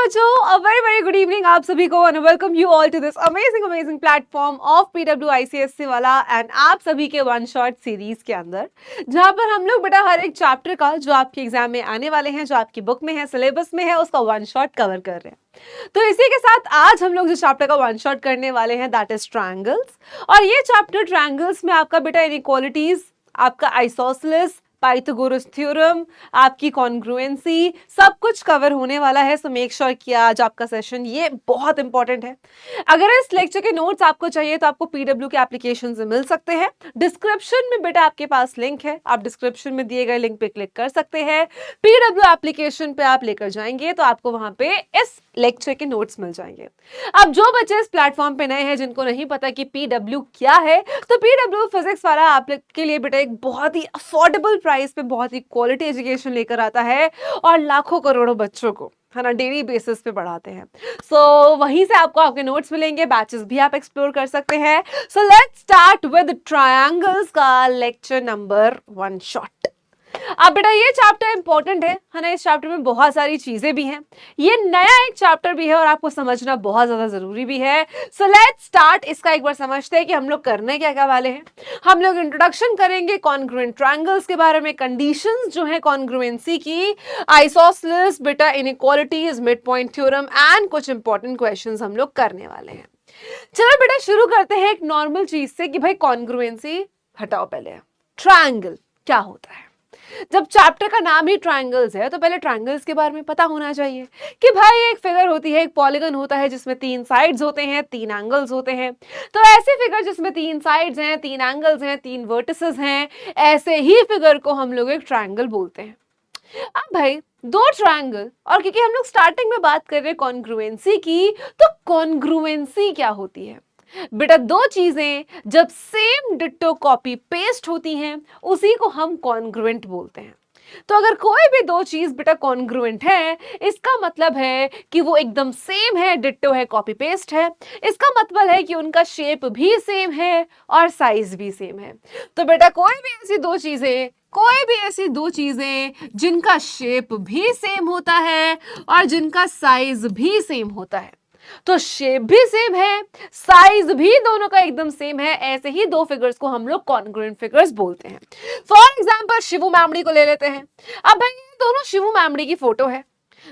बच्चों, a very very good evening आप सभी को and welcome you all to this amazing platform of PWICSC वाला and आप सभी के वन शॉट सीरीज के अंदर, जहां पर हम लोग बेटा हर एक चैप्टर का जो आपके एग्जाम में आने वाले हैं, जो आपकी बुक में है, सिलेबस में है, उसका वन शॉट कवर कर रहे हैं। तो इसी के साथ आज हम लोग जो चैप्टर का वन शॉट करने वाले हैं दैट इज ट्रायंगल्स। और ये चैप्टर ट्रायंगल्स में आपका बेटा इनइक्वालिटीज, आपका आइसोसेलेस, पाइथागोरस थ्योरम, आपकी कॉन्ग्रुएंसी, सब कुछ कवर होने वाला है। सो मेक श्योर कि आज आपका सेशन ये बहुत इंपॉर्टेंट है। अगर इस लेक्चर के नोट्स आपको चाहिए तो आपको पीडब्ल्यू के एप्लीकेशन से मिल सकते हैं। डिस्क्रिप्शन में बेटा आपके पास लिंक है, आप डिस्क्रिप्शन में दिए गए लिंक पे क्लिक कर सकते हैं। पीडब्ल्यू एप्लीकेशन पे आप लेकर जाएंगे तो आपको वहां पे इस लेक्चर के नोट्स मिल जाएंगे। अब जो बच्चे इस प्लेटफॉर्म पे नए हैं, जिनको नहीं पता कि पीडब्ल्यू क्या है, तो पीडब्ल्यू फिजिक्स वाला आप के लिए बेटा एक बहुत ही अफोर्डेबल प्राइस पे बहुत ही क्वालिटी एजुकेशन लेकर आता है और लाखों करोड़ों बच्चों को है ना डेली बेसिस पे पढ़ाते हैं। सो वहीं से आपको आपके नोट्स मिलेंगे, बैचेस भी आप एक्सप्लोर कर सकते हैं। So let's start with triangles का लेक्चर नंबर 1 शॉट। अब बेटा ये चैप्टर इंपॉर्टेंट है ना, इस चैप्टर में बहुत सारी चीजें भी हैं, ये नया एक चैप्टर भी है और आपको समझना बहुत ज्यादा जरूरी भी है। सो लेट्स स्टार्ट, इसका एक बार समझते हैं कि हम लोग करने क्या क्या वाले हैं। हम लोग इंट्रोडक्शन करेंगे कॉन्ग्रुएंट ट्रायंगल्स के बारे में, कंडीशंस जो है कॉन्ग्रुएंसी की, आइसोसेलेस, बेटा inequalities, mid point theorem and कुछ इंपॉर्टेंट क्वेश्चंस हम लोग करने वाले हैं। चलो बेटा शुरू करते हैं एक नॉर्मल चीज से कि भाई कॉन्ग्रुएंसी हटाओ, पहले ट्रायंगल क्या होता है। जब चैप्टर का नाम ही ट्रायंगल्स है तो पहले ट्रायंगल्स के बारे में पता होना चाहिए कि भाई एक फिगर होती है, एक पॉलीगन होता है जिसमें 3 साइड्स होते हैं, 3 एंगल्स होते हैं। तो ऐसे फिगर जिसमें 3 साइड्स हैं, 3 एंगल्स हैं, 3 वर्टिसेस हैं, ऐसे ही फिगर को हम लोग एक ट्रायंगल बोलते हैं। अब भाई दो ट्रायंगल, और क्योंकि हम लोग स्टार्टिंग में बात कर रहे हैं कॉन्ग्रुएंसी की, तो कॉन्ग्रुएंसी क्या होती है बेटा? दो चीजें जब सेम डिट्टो कॉपी पेस्ट होती हैं उसी को हम कॉन्ग्रुएंट बोलते हैं। तो अगर कोई भी दो चीज बेटा कॉन्ग्रुएंट है, इसका मतलब है कि वो एकदम सेम है, डिट्टो है, कॉपी पेस्ट है। इसका मतलब है कि उनका शेप भी सेम है और साइज भी सेम है। तो बेटा कोई भी ऐसी दो चीजें जिनका शेप भी सेम होता है और जिनका साइज भी सेम होता है, तो शेप भी सेम है, साइज भी दोनों का एकदम सेम है, ऐसे ही दो फिगर्स को हम लोग कॉन्ग्रुएंट फिगर्स बोलते हैं। फॉर एग्जांपल शिवू मेमोरी को ले लेते हैं। अब भाई ये दोनों शिवू मेमोरी की फोटो है,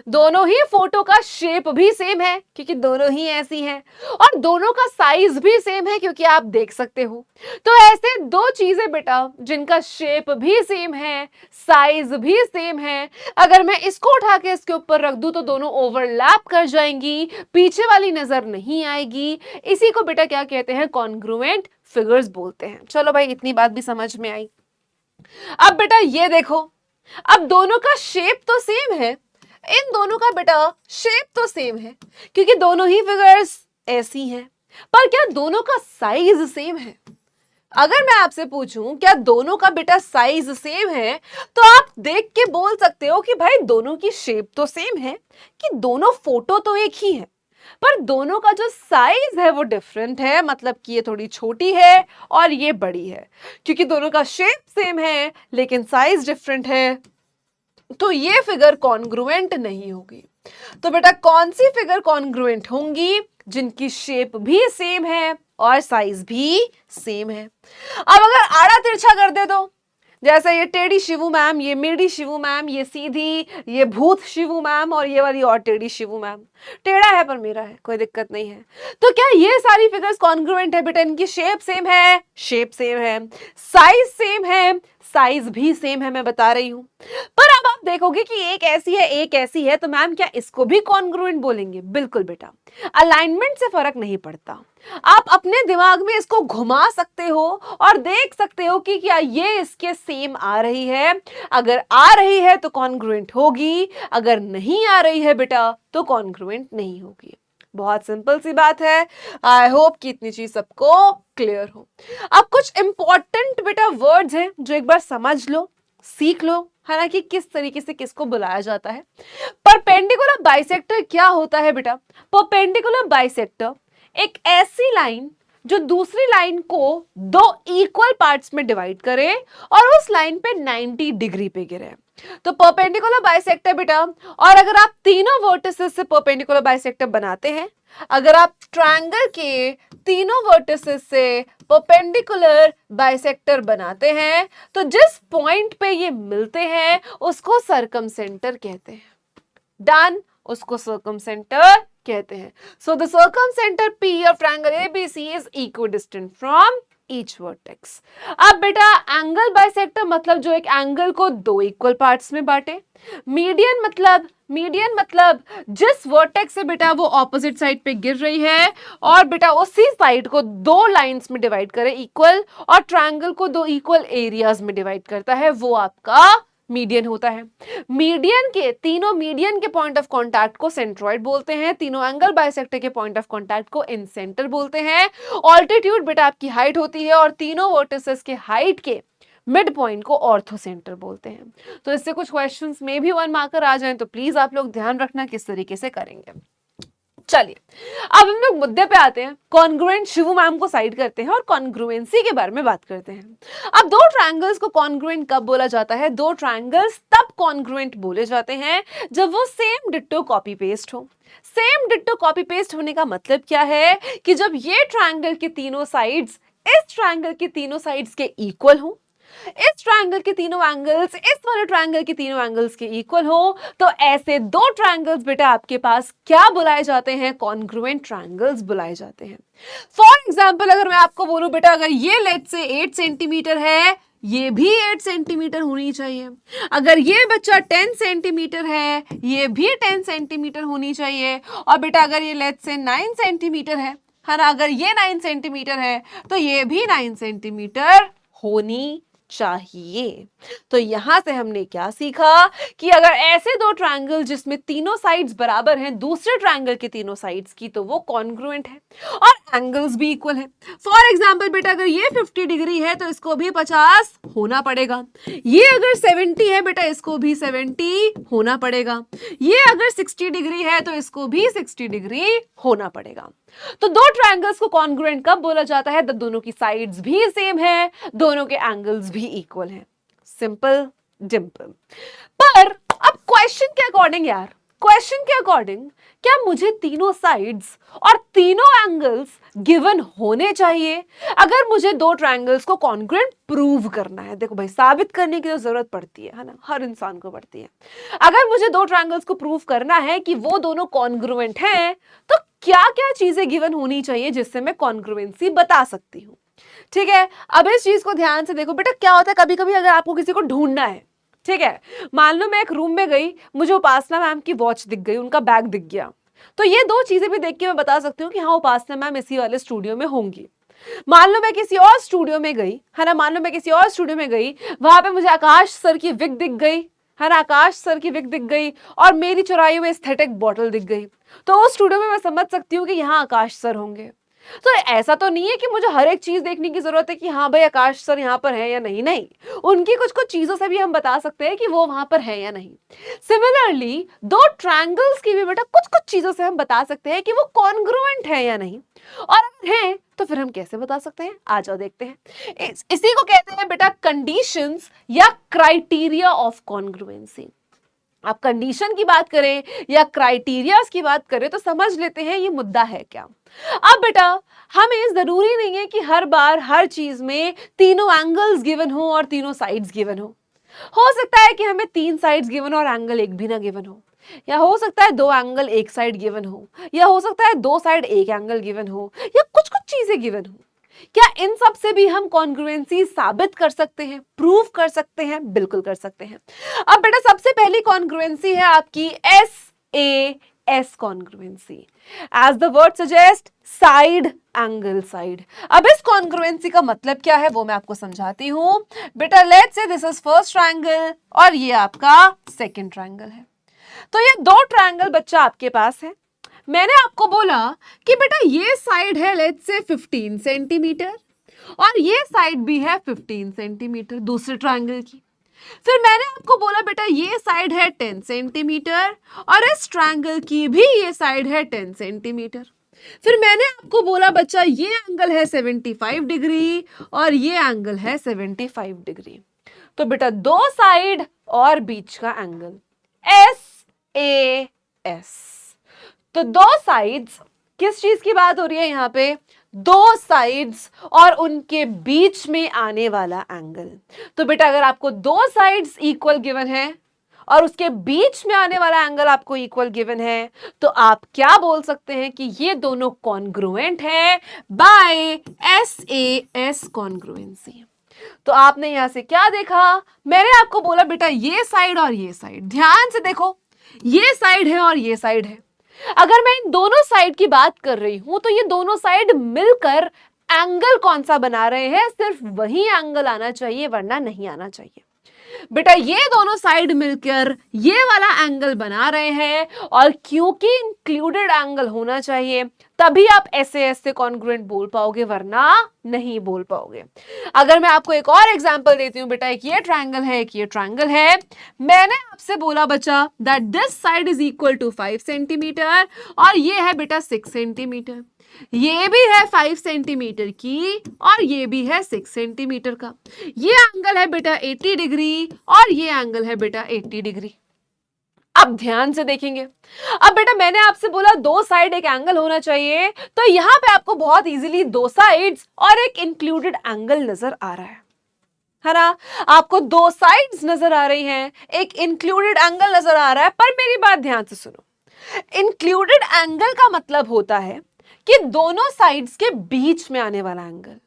दोनों ही फोटो का शेप भी सेम है क्योंकि दोनों ही ऐसी हैं, और दोनों का साइज भी सेम है क्योंकि आप देख सकते हो। तो ऐसे दो चीजें बेटा जिनका शेप भी सेम है, साइज भी सेम है, अगर मैं इसको उठा के इसके ऊपर रख दूं तो दोनों ओवरलैप कर जाएंगी, पीछे वाली नजर नहीं आएगी। इसी को बेटा क्या कहते हैं? कॉन्ग्रुएंट फिगर्स बोलते हैं। चलो भाई इतनी बात भी समझ में आई। अब बेटा ये देखो, अब दोनों का शेप तो सेम है, इन दोनों का बेटा शेप तो सेम है क्योंकि दोनों ही फिगर्स ऐसी हैं, पर क्या दोनों का साइज सेम है? अगर मैं आपसे पूछूं क्या दोनों का बेटा साइज सेम है, तो आप देख के बोल सकते हो कि भाई दोनों की शेप तो सेम है, कि दोनों फोटो तो एक ही है, पर दोनों का जो साइज है वो डिफरेंट है। मतलब कि ये थोड़ी छोटी है और ये बड़ी है, क्योंकि दोनों का शेप सेम है लेकिन साइज डिफरेंट है, तो ये फिगर कॉन्ग्रुएंट नहीं होगी। तो बेटा कौन सी फिगर कॉन्ग्रुएंट होंगी? जिनकी शेप भी सेम है और साइज भी सेम है। अब अगर आड़ा तिरछा कर दे दो, जैसे ये टेढ़ी शिवू मैम, ये मेढ़ी शिवू मैम, ये सीधी, ये भूत शिवू मैम, और ये वाली और टेढ़ी शिवू मैम। टेढ़ा है पर मेरा है, कोई दिक्कत नहीं है। तो क्या ये सारी फिगर्स कॉन्ग्रुएंट है बेटा? इनकी शेप सेम है, शेप सेम है, साइज सेम है, साइज भी सेम है, मैं बता रही हूं। पर अब आप देखोगे कि एक ऐसी है, एक ऐसी है, तो मैम क्या इसको भी कॉन्ग्रुएंट बोलेंगे? बिल्कुल बेटा, अलाइनमेंट से फर्क नहीं पड़ता। आप अपने दिमाग में इसको घुमा सकते हो और देख सकते हो कि क्या ये इसके सेम आ रही है। अगर आ रही है तो कॉन्ग्रुएंट होगी, अगर नहीं आ रही है बेटा तो कॉन्ग्रुएंट नहीं होगी। बहुत सिंपल सी बात है। आई होप कि इतनी चीज सबको क्लियर हो। अब कुछ इंपॉर्टेंट बेटा वर्ड्स हैं जो एक बार समझ लो, सीख लो, है ना, कि किस तरीके से किसको बुलाया जाता है। परपेंडिकुलर बाइसेक्टर क्या होता है बेटा? परपेंडिकुलर बाइसेक्टर एक ऐसी लाइन जो दूसरी लाइन को दो इक्वल पार्ट्स में डिवाइड करे और उस लाइन पे 90 डिग्री पे गिरे। तो परपेंडिकुलर बाइसेक्टर बेटा, और अगर आप तीनों वर्टिसेस से परपेंडिकुलर बाइसेक्टर बनाते हैं, अगर आप ट्रायंगल के तीनों वर्टिसेस से परपेंडिकुलर बाइसेक्टर बनाते हैं तो जिस पॉइंट पे ये मिलते हैं उसको सर्कमसेंटर कहते हैं। डन, उसको सर्कमसेंटर कहते हैं। So the circumcentre P of triangle ABC is equidistant from each vertex। अब बेटा एंगल बाइसेक्टर मतलब जो एक एंगल को दो इक्वल पार्ट्स में बांटे। मीडियन मतलब जिस वर्टेक्स से बेटा वो ऑपोजिट साइड पे गिर रही है और बेटा उसी साइड को दो लाइंस में डिवाइड करे इक्वल, और ट्रायंगल को दो इक्वल एरियाज में डिवाइड करता है, वो आपका मीडियन होता है। तीनों मीडियन के पॉइंट ऑफ कांटेक्ट को सेंट्रॉइड बोलते हैं, तीनों एंगल बाइसेक्टर के पॉइंट ऑफ कांटेक्ट को इनसेंटर बोलते हैं। ऑल्टीट्यूड बेटा आपकी हाइट होती है और तीनों वर्टिसेस के हाइट के मिड पॉइंट को ऑर्थोसेंटर बोलते हैं। तो इससे कुछ क्वेश्चंस में भी 1 मार्कर आ जाएं तो प्लीज आप लोग ध्यान रखना किस तरीके से करेंगे। चलिए अब हम लोग मुद्दे पे आते हैं। कॉन्ग्रुएंट शिवू मैम को साइड करते हैं और कॉन्ग्रुएंसी के बारे में बात करते हैं। अब दो ट्रायंगल्स को कॉन्ग्रुएंट कब बोला जाता है? दो ट्रायंगल्स तब कॉन्ग्रुएंट बोले जाते हैं जब वो सेम डिट्टो कॉपी पेस्ट हो। सेम डिट्टो कॉपी पेस्ट होने का मतलब क्या है कि जब ये ट्रायंगल के तीनों साइड्स इस ट्रायंगल के तीनों साइड्स के इक्वल हो, इस ट्रायंगल के तीनों एंगल्स इस वाले ट्रायंगल के तीनों एंगल्स के इक्वल हो, तो ऐसे दो ट्रायंगल्स बेटा आपके पास क्या बुलाए जाते हैं? कॉन्ग्रुएंट ट्रायंगल्स बुलाए जाते हैं। फॉर एग्जांपल अगर मैं आपको बोलूं बेटा अगर ये लेट्स से 8 सेंटीमीटर है, ये भी 8 सेंटीमीटर होनी चाहिए। अगर ये बच्चा 10 सेंटीमीटर है, ये भी 10 सेंटीमीटर होनी चाहिए। और बेटा अगर ये लेट्स से 9 सेंटीमीटर है ना, अगर ये 9 सेंटीमीटर है तो ये भी 9 सेंटीमीटर होनी चाहिए। तो यहां से हमने क्या सीखा कि अगर ऐसे दो ट्रायंगल जिसमें तीनों साइड्स बराबर हैं दूसरे ट्रायंगल के तीनों साइड्स की, तो वो कॉन्ग्रुएंट है और एंगल्स भी इक्वल है। फॉर एग्जांपल बेटा अगर ये 50 डिग्री है तो इसको भी 50 होना पड़ेगा। ये अगर 70 है बेटा इसको भी 70 होना पड़ेगा। ये अगर 60 डिग्री है तो इसको भी 60 डिग्री होना पड़ेगा। तो दो ट्रायंगल्स को कॉन्ग्रुएंट कब बोला जाता है? जब दोनों की साइड्स भी सेम है, दोनों के एंगल्स भी इक्वल हैं। सिंपल डिम्पल। पर अब क्वेश्चन के अकॉर्डिंग यार, क्वेश्चन के अकॉर्डिंग क्या मुझे तीनों साइड्स और तीनों एंगल्स गिवन होने चाहिए अगर मुझे दो ट्रायंगल्स को कॉन्ग्रुएंट प्रूव करना है? देखो भाई साबित करने की तो जरूरत पड़ती है ना, हर इंसान को पड़ती है। अगर मुझे दो ट्रायंगल्स को प्रूव करना है कि वो दोनों कॉन्ग्रुएंट हैं तो क्या क्या चीजें गिवन होनी चाहिए जिससे मैं कॉन्ग्रुएंसी बता सकती हूँ? ठीक है, अब इस चीज को ध्यान से देखो बेटा। क्या होता है कभी कभी अगर आपको किसी को ढूंढना है, ठीक है, मान लो मैं एक रूम में गई, मुझे उपासना मैम की वॉच दिख गई, उनका बैग दिख गया, तो ये दो चीजें भी देख के मैं बता सकती हूँ कि हाँ उपासना मैम इसी वाले स्टूडियो में होंगी। मान लो मैं किसी और स्टूडियो में गई है ना, मान लो मैं किसी और स्टूडियो में गई, वहां पे मुझे आकाश सर की विग दिख गई है ना, आकाश सर की विग दिख गई और मेरी चुराई हुई एस्थेटिक बॉटल दिख गई, तो उस स्टूडियो में मैं समझ सकती हूँ कि यहाँ आकाश सर होंगे। तो ऐसा तो नहीं है कि मुझे हर एक चीज देखने की जरूरत है कि हाँ भाई आकाश सर यहाँ पर है या नहीं, नहीं, उनकी कुछ कुछ चीजों से भी हम बता सकते हैं कि वो वहां पर है या नहीं। सिमिलरली दो ट्रायंगल्स की भी बेटा कुछ कुछ चीजों से हम बता सकते हैं कि वो कॉन्ग्रुएंट है या नहीं, और अगर है तो फिर हम कैसे बता सकते हैं? आ जाओ देखते हैं। इसी को कहते हैं बेटा कंडीशंस या क्राइटेरिया ऑफ कॉन्ग्रुएंसी। आप कंडीशन की बात करें या क्राइटेरियाज की बात करें तो समझ लेते हैं ये मुद्दा है क्या। अब बेटा हमें जरूरी नहीं है कि हर बार हर चीज में तीनों एंगल्स गिवन हो और तीनों साइड्स गिवन हो सकता है कि हमें 3 साइड्स गिवन हो और एंगल एक भी ना गिवन हो, या हो सकता है 2 एंगल एक साइड गिवन हो, या हो सकता है 2 साइड एक एंगल गिवन हो, या कुछ कुछ चीजें गिवन हो। क्या इन सब से भी हम कॉन्ग्रुएंसी साबित कर सकते हैं, प्रूव कर सकते हैं? बिल्कुल कर सकते हैं। अब बेटा सबसे पहली कॉन्ग्रुएंसी है आपकी SAS congruency. As the word suggest, side angle side. अब इस कॉन्ग्रुएंसी का मतलब क्या है वो मैं आपको समझाती हूं। बेटा let's say this is first triangle और ये आपका सेकंड ट्रायंगल है। तो ये दो ट्रायंगल बच्चा आपके पास है। मैंने आपको बोला कि बेटा ये साइड है लेट्स से 15 सेंटीमीटर और ये साइड भी है 15 सेंटीमीटर दूसरे ट्रायंगल की। फिर मैंने आपको बोला बेटा ये साइड है 10 सेंटीमीटर और इस ट्रायंगल की भी ये साइड है 10 सेंटीमीटर। फिर मैंने आपको बोला बच्चा ये एंगल है 75 डिग्री और ये एंगल है 75 डिग्री। तो बेटा दो साइड और बीच का एंगल SAS। तो दो साइड्स, किस चीज की बात हो रही है यहां पे? दो साइड्स और उनके बीच में आने वाला एंगल। तो बेटा अगर आपको दो साइड्स इक्वल गिवन है और उसके बीच में आने वाला एंगल आपको इक्वल गिवन है, तो आप क्या बोल सकते हैं कि ये दोनों कॉन्ग्रुएंट हैं बाय SAS कॉन्ग्रुएंसी। तो आपने यहां से क्या देखा? मैंने आपको बोला बेटा ये साइड और ये साइड, ध्यान से देखो, ये साइड है और ये साइड है। अगर मैं इन दोनों साइड की बात कर रही हूं तो ये दोनों साइड मिलकर एंगल कौन सा बना रहे हैं? सिर्फ वही एंगल आना चाहिए, वरना नहीं आना चाहिए। बेटा ये दोनों साइड मिलकर ये वाला एंगल बना रहे हैं, और क्योंकि इंक्लूडेड एंगल होना चाहिए तभी आप SAS से कॉन्ग्रुएंट बोल पाओगे, वरना नहीं बोल पाओगे। अगर मैं आपको एक और एग्जांपल देती हूं बेटा, एक ये ट्रायंगल है, एक ये ट्रायंगल है। मैंने आपसे बोला बच्चा that this side is equal to 5 centimetre और ये है बेटा 6 सेंटीमीटर। ये भी है 5 सेंटीमीटर की और ये भी है 6 सेंटीमीटर का। ये एंगल है बेटा 80 डिग्री और ये एंगल है बेटा 80 डिग्री। अब ध्यान से देखेंगे। अब बेटा मैंने आपसे बोला दो साइड एक एंगल होना चाहिए, तो यहां पे आपको बहुत इजीली दो साइड्स और एक इंक्लूडेड एंगल नजर आ रहा है ना? आपको दो साइड्स नजर आ रही हैं, एक इंक्लूडेड एंगल नजर आ रहा है। पर मेरी बात ध्यान से सुनो, इंक्लूडेड एंगल का मतलब होता है कि दोनों साइड्स के बीच में आने वाला एंगल।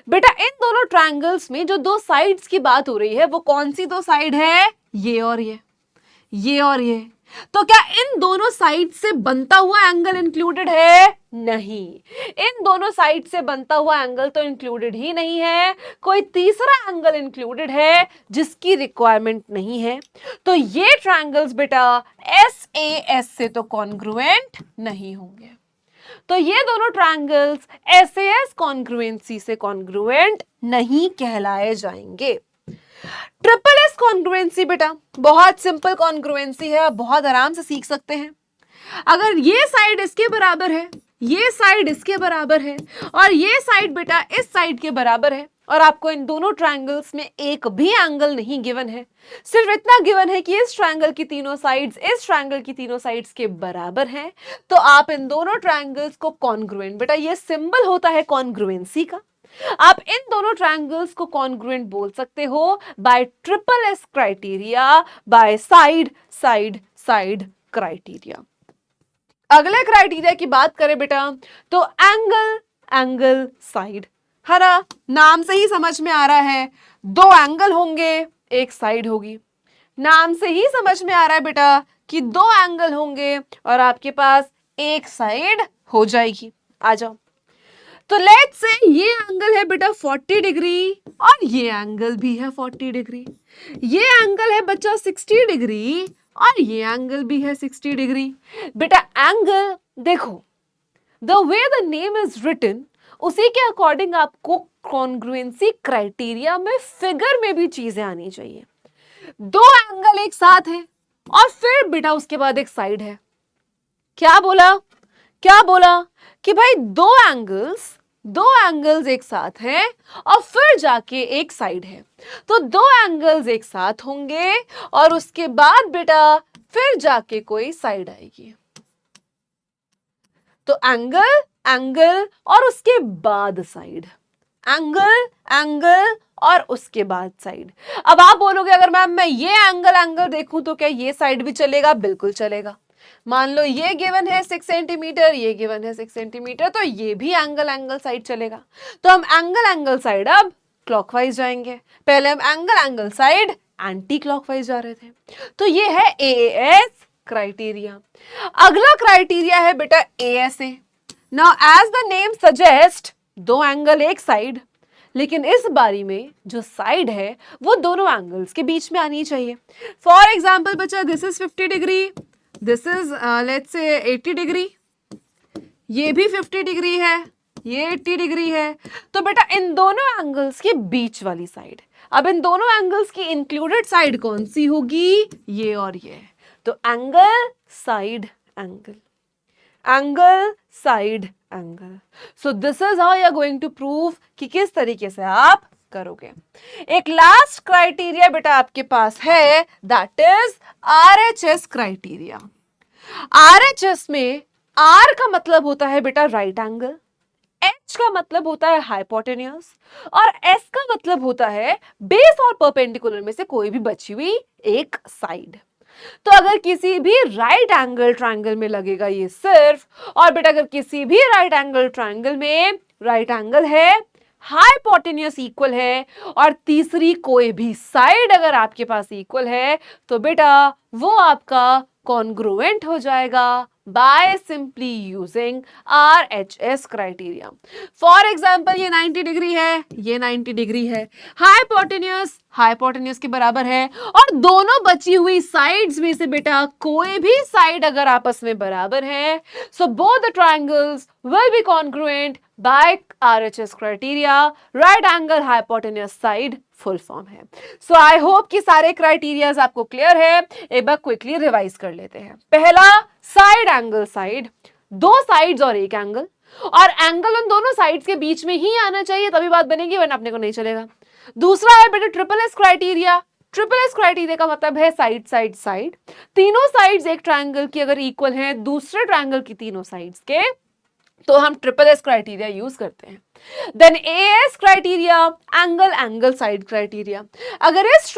बेटा इन दोनों ट्रायंगल्स में जो दो साइड्स की बात हो रही है वो कौन सी दो साइड है? ये और ये और ये। तो क्या इन दोनों साइड से बनता हुआ एंगल इंक्लूडेड है? नहीं, इन दोनों साइड से बनता हुआ एंगल तो इंक्लूडेड ही नहीं है। कोई तीसरा एंगल इंक्लूडेड है जिसकी रिक्वायरमेंट नहीं है। तो ये ट्रायंगल्स बेटा SAS से तो कॉन्ग्रुएंट नहीं होंगे। तो ये दोनों ट्रायंगल्स SAS कॉन्ग्रुएंसी से कॉन्ग्रुएंट नहीं कहलाए जाएंगे। ट्रिपल S कॉन्ग्रुएंसी बेटा बहुत सिंपल कॉन्ग्रुएंसी है, आप बहुत आराम से सीख सकते हैं। अगर ये साइड इसके बराबर है, ये साइड इसके बराबर है और ये साइड बेटा इस साइड के बराबर है, और आपको इन दोनों ट्रायंगल्स में एक भी एंगल नहीं गिवन है, सिर्फ इतना गिवन है कि इस ट्रायंगल की तीनों साइड्स इस ट्रायंगल की तीनों साइड्स के बराबर हैं, तो आप इन दोनों ट्रायंगल्स को कॉन्ग्रुएंट, बेटा ये सिंबल होता है कॉन्ग्रुएंसी का, आप इन दोनों ट्रायंगल्स को कॉन्ग्रुएंट बोल सकते हो bye triple S criteria, by side side side criteria. अगले क्राइटेरिया की बात करें बेटा तो एंगल एंगल साइड, है ना? नाम से ही समझ में आ रहा है दो एंगल होंगे एक साइड होगी। नाम से ही समझ में आ रहा है बेटा कि दो एंगल होंगे और आपके पास एक साइड हो जाएगी। आ जाओ, तो लेट्स से ये एंगल है बेटा 40 डिग्री और ये एंगल भी है 40 डिग्री। ये एंगल है बच्चा 60 डिग्री और ये एंगल भी है 60 डिग्री। बेटा एंगल देखो, the way the name is written उसी के अकॉर्डिंग आपको कॉन्ग्रुएंसी क्राइटेरिया में फिगर में भी चीजें आनी चाहिए। दो एंगल एक साथ है और फिर बेटा उसके बाद एक साइड है। क्या बोला? क्या बोला कि भाई दो एंगल्स एक साथ हैं और फिर जाके एक साइड है, तो दो एंगल्स एक साथ होंगे और उसके बाद बेटा फिर जाके कोई साइड आएगी। तो एंगल एंगल और उसके बाद साइड, एंगल एंगल और उसके बाद साइड। अब आप बोलोगे अगर मैम मैं ये एंगल देखूं तो क्या ये साइड भी चलेगा? बिल्कुल चलेगा। मान लो ये गिवन है 6 सेंटीमीटर, ये गिवन है 6 सेंटीमीटर, तो ये भी एंगल साइड चलेगा। तो हम एंगल साइड अब क्लॉकवाइज जाएंगे, पहले हम एंगल साइड एंटी क्लॉकवाइज जा रहे थे। तो ये है AAS क्राइटेरिया। अगला क्राइटेरिया है बेटा ASA। Now as the name suggest दो एंगल एक साइड, लेकिन इस बारी में जो साइड है वो दोनों एंगल्स के बीच में आनी चाहिए। फॉर एग्जाम्पल बच्चा this is 50 degree, this is let's say 80 degree, ये भी 50 डिग्री है, ये 80 डिग्री है। तो बेटा इन दोनों एंगल्स के बीच वाली साइड, अब इन दोनों एंगल्स की इंक्लूडेड साइड कौन सी होगी? ये और ये। तो angle side angle, angle side angle. So this is how you are going to prove कि किस तरीके से आप करोगे। एक लास्ट क्राइटेरिया बेटा आपके पास है, that is RHS criteria. RHS में R का मतलब होता है बेटा राइट एंगल, H का मतलब होता है हाइपोटेन्यूज और S का मतलब होता है बेस और परपेंडिकुलर में से कोई भी बची हुई एक साइड। तो अगर किसी भी राइट एंगल ट्रायंगल में लगेगा ये सिर्फ, और बेटा अगर किसी भी राइट एंगल ट्रायंगल में राइट एंगल है, हाइपोटेन्यूस इक्वल है और तीसरी कोई भी साइड अगर आपके पास इक्वल है, तो बेटा वो आपका कॉन्ग्रुएंट हो जाएगा by simply using RHS criteria. For example, ये 90 डिग्री है, ये 90 डिग्री है, हाइपोटेन्यूस के बराबर है और दोनों बची हुई साइड्स में से बेटा कोई भी साइड अगर आपस में बराबर है, so both the triangles will be congruent by RHS criteria, right angle hypotenuse side full form है। सो आई होप कि सारे क्राइटेरियाज आपको क्लियर है। एक बार क्विकली रिवाइज कर लेते हैं। पहला साइड एंगल साइड, दो साइड्स और एक एंगल, और एंगल उन दोनों साइड्स के बीच में ही आना चाहिए तभी बात बनेगी, वरना अपने को नहीं चलेगा। दूसरा है बेटा triple S criteria. Triple S criteria का मतलब है साइड साइड साइड, तीनों साइड्स एक ट्रायंगल की अगर इक्वल हैं दूसरे ट्रायंगल की तीनों साइड्स के, तो हम ट्रिपल एस क्राइटेरिया यूज करते हैं। Then AS criteria, angle angle side criteria. अगर इस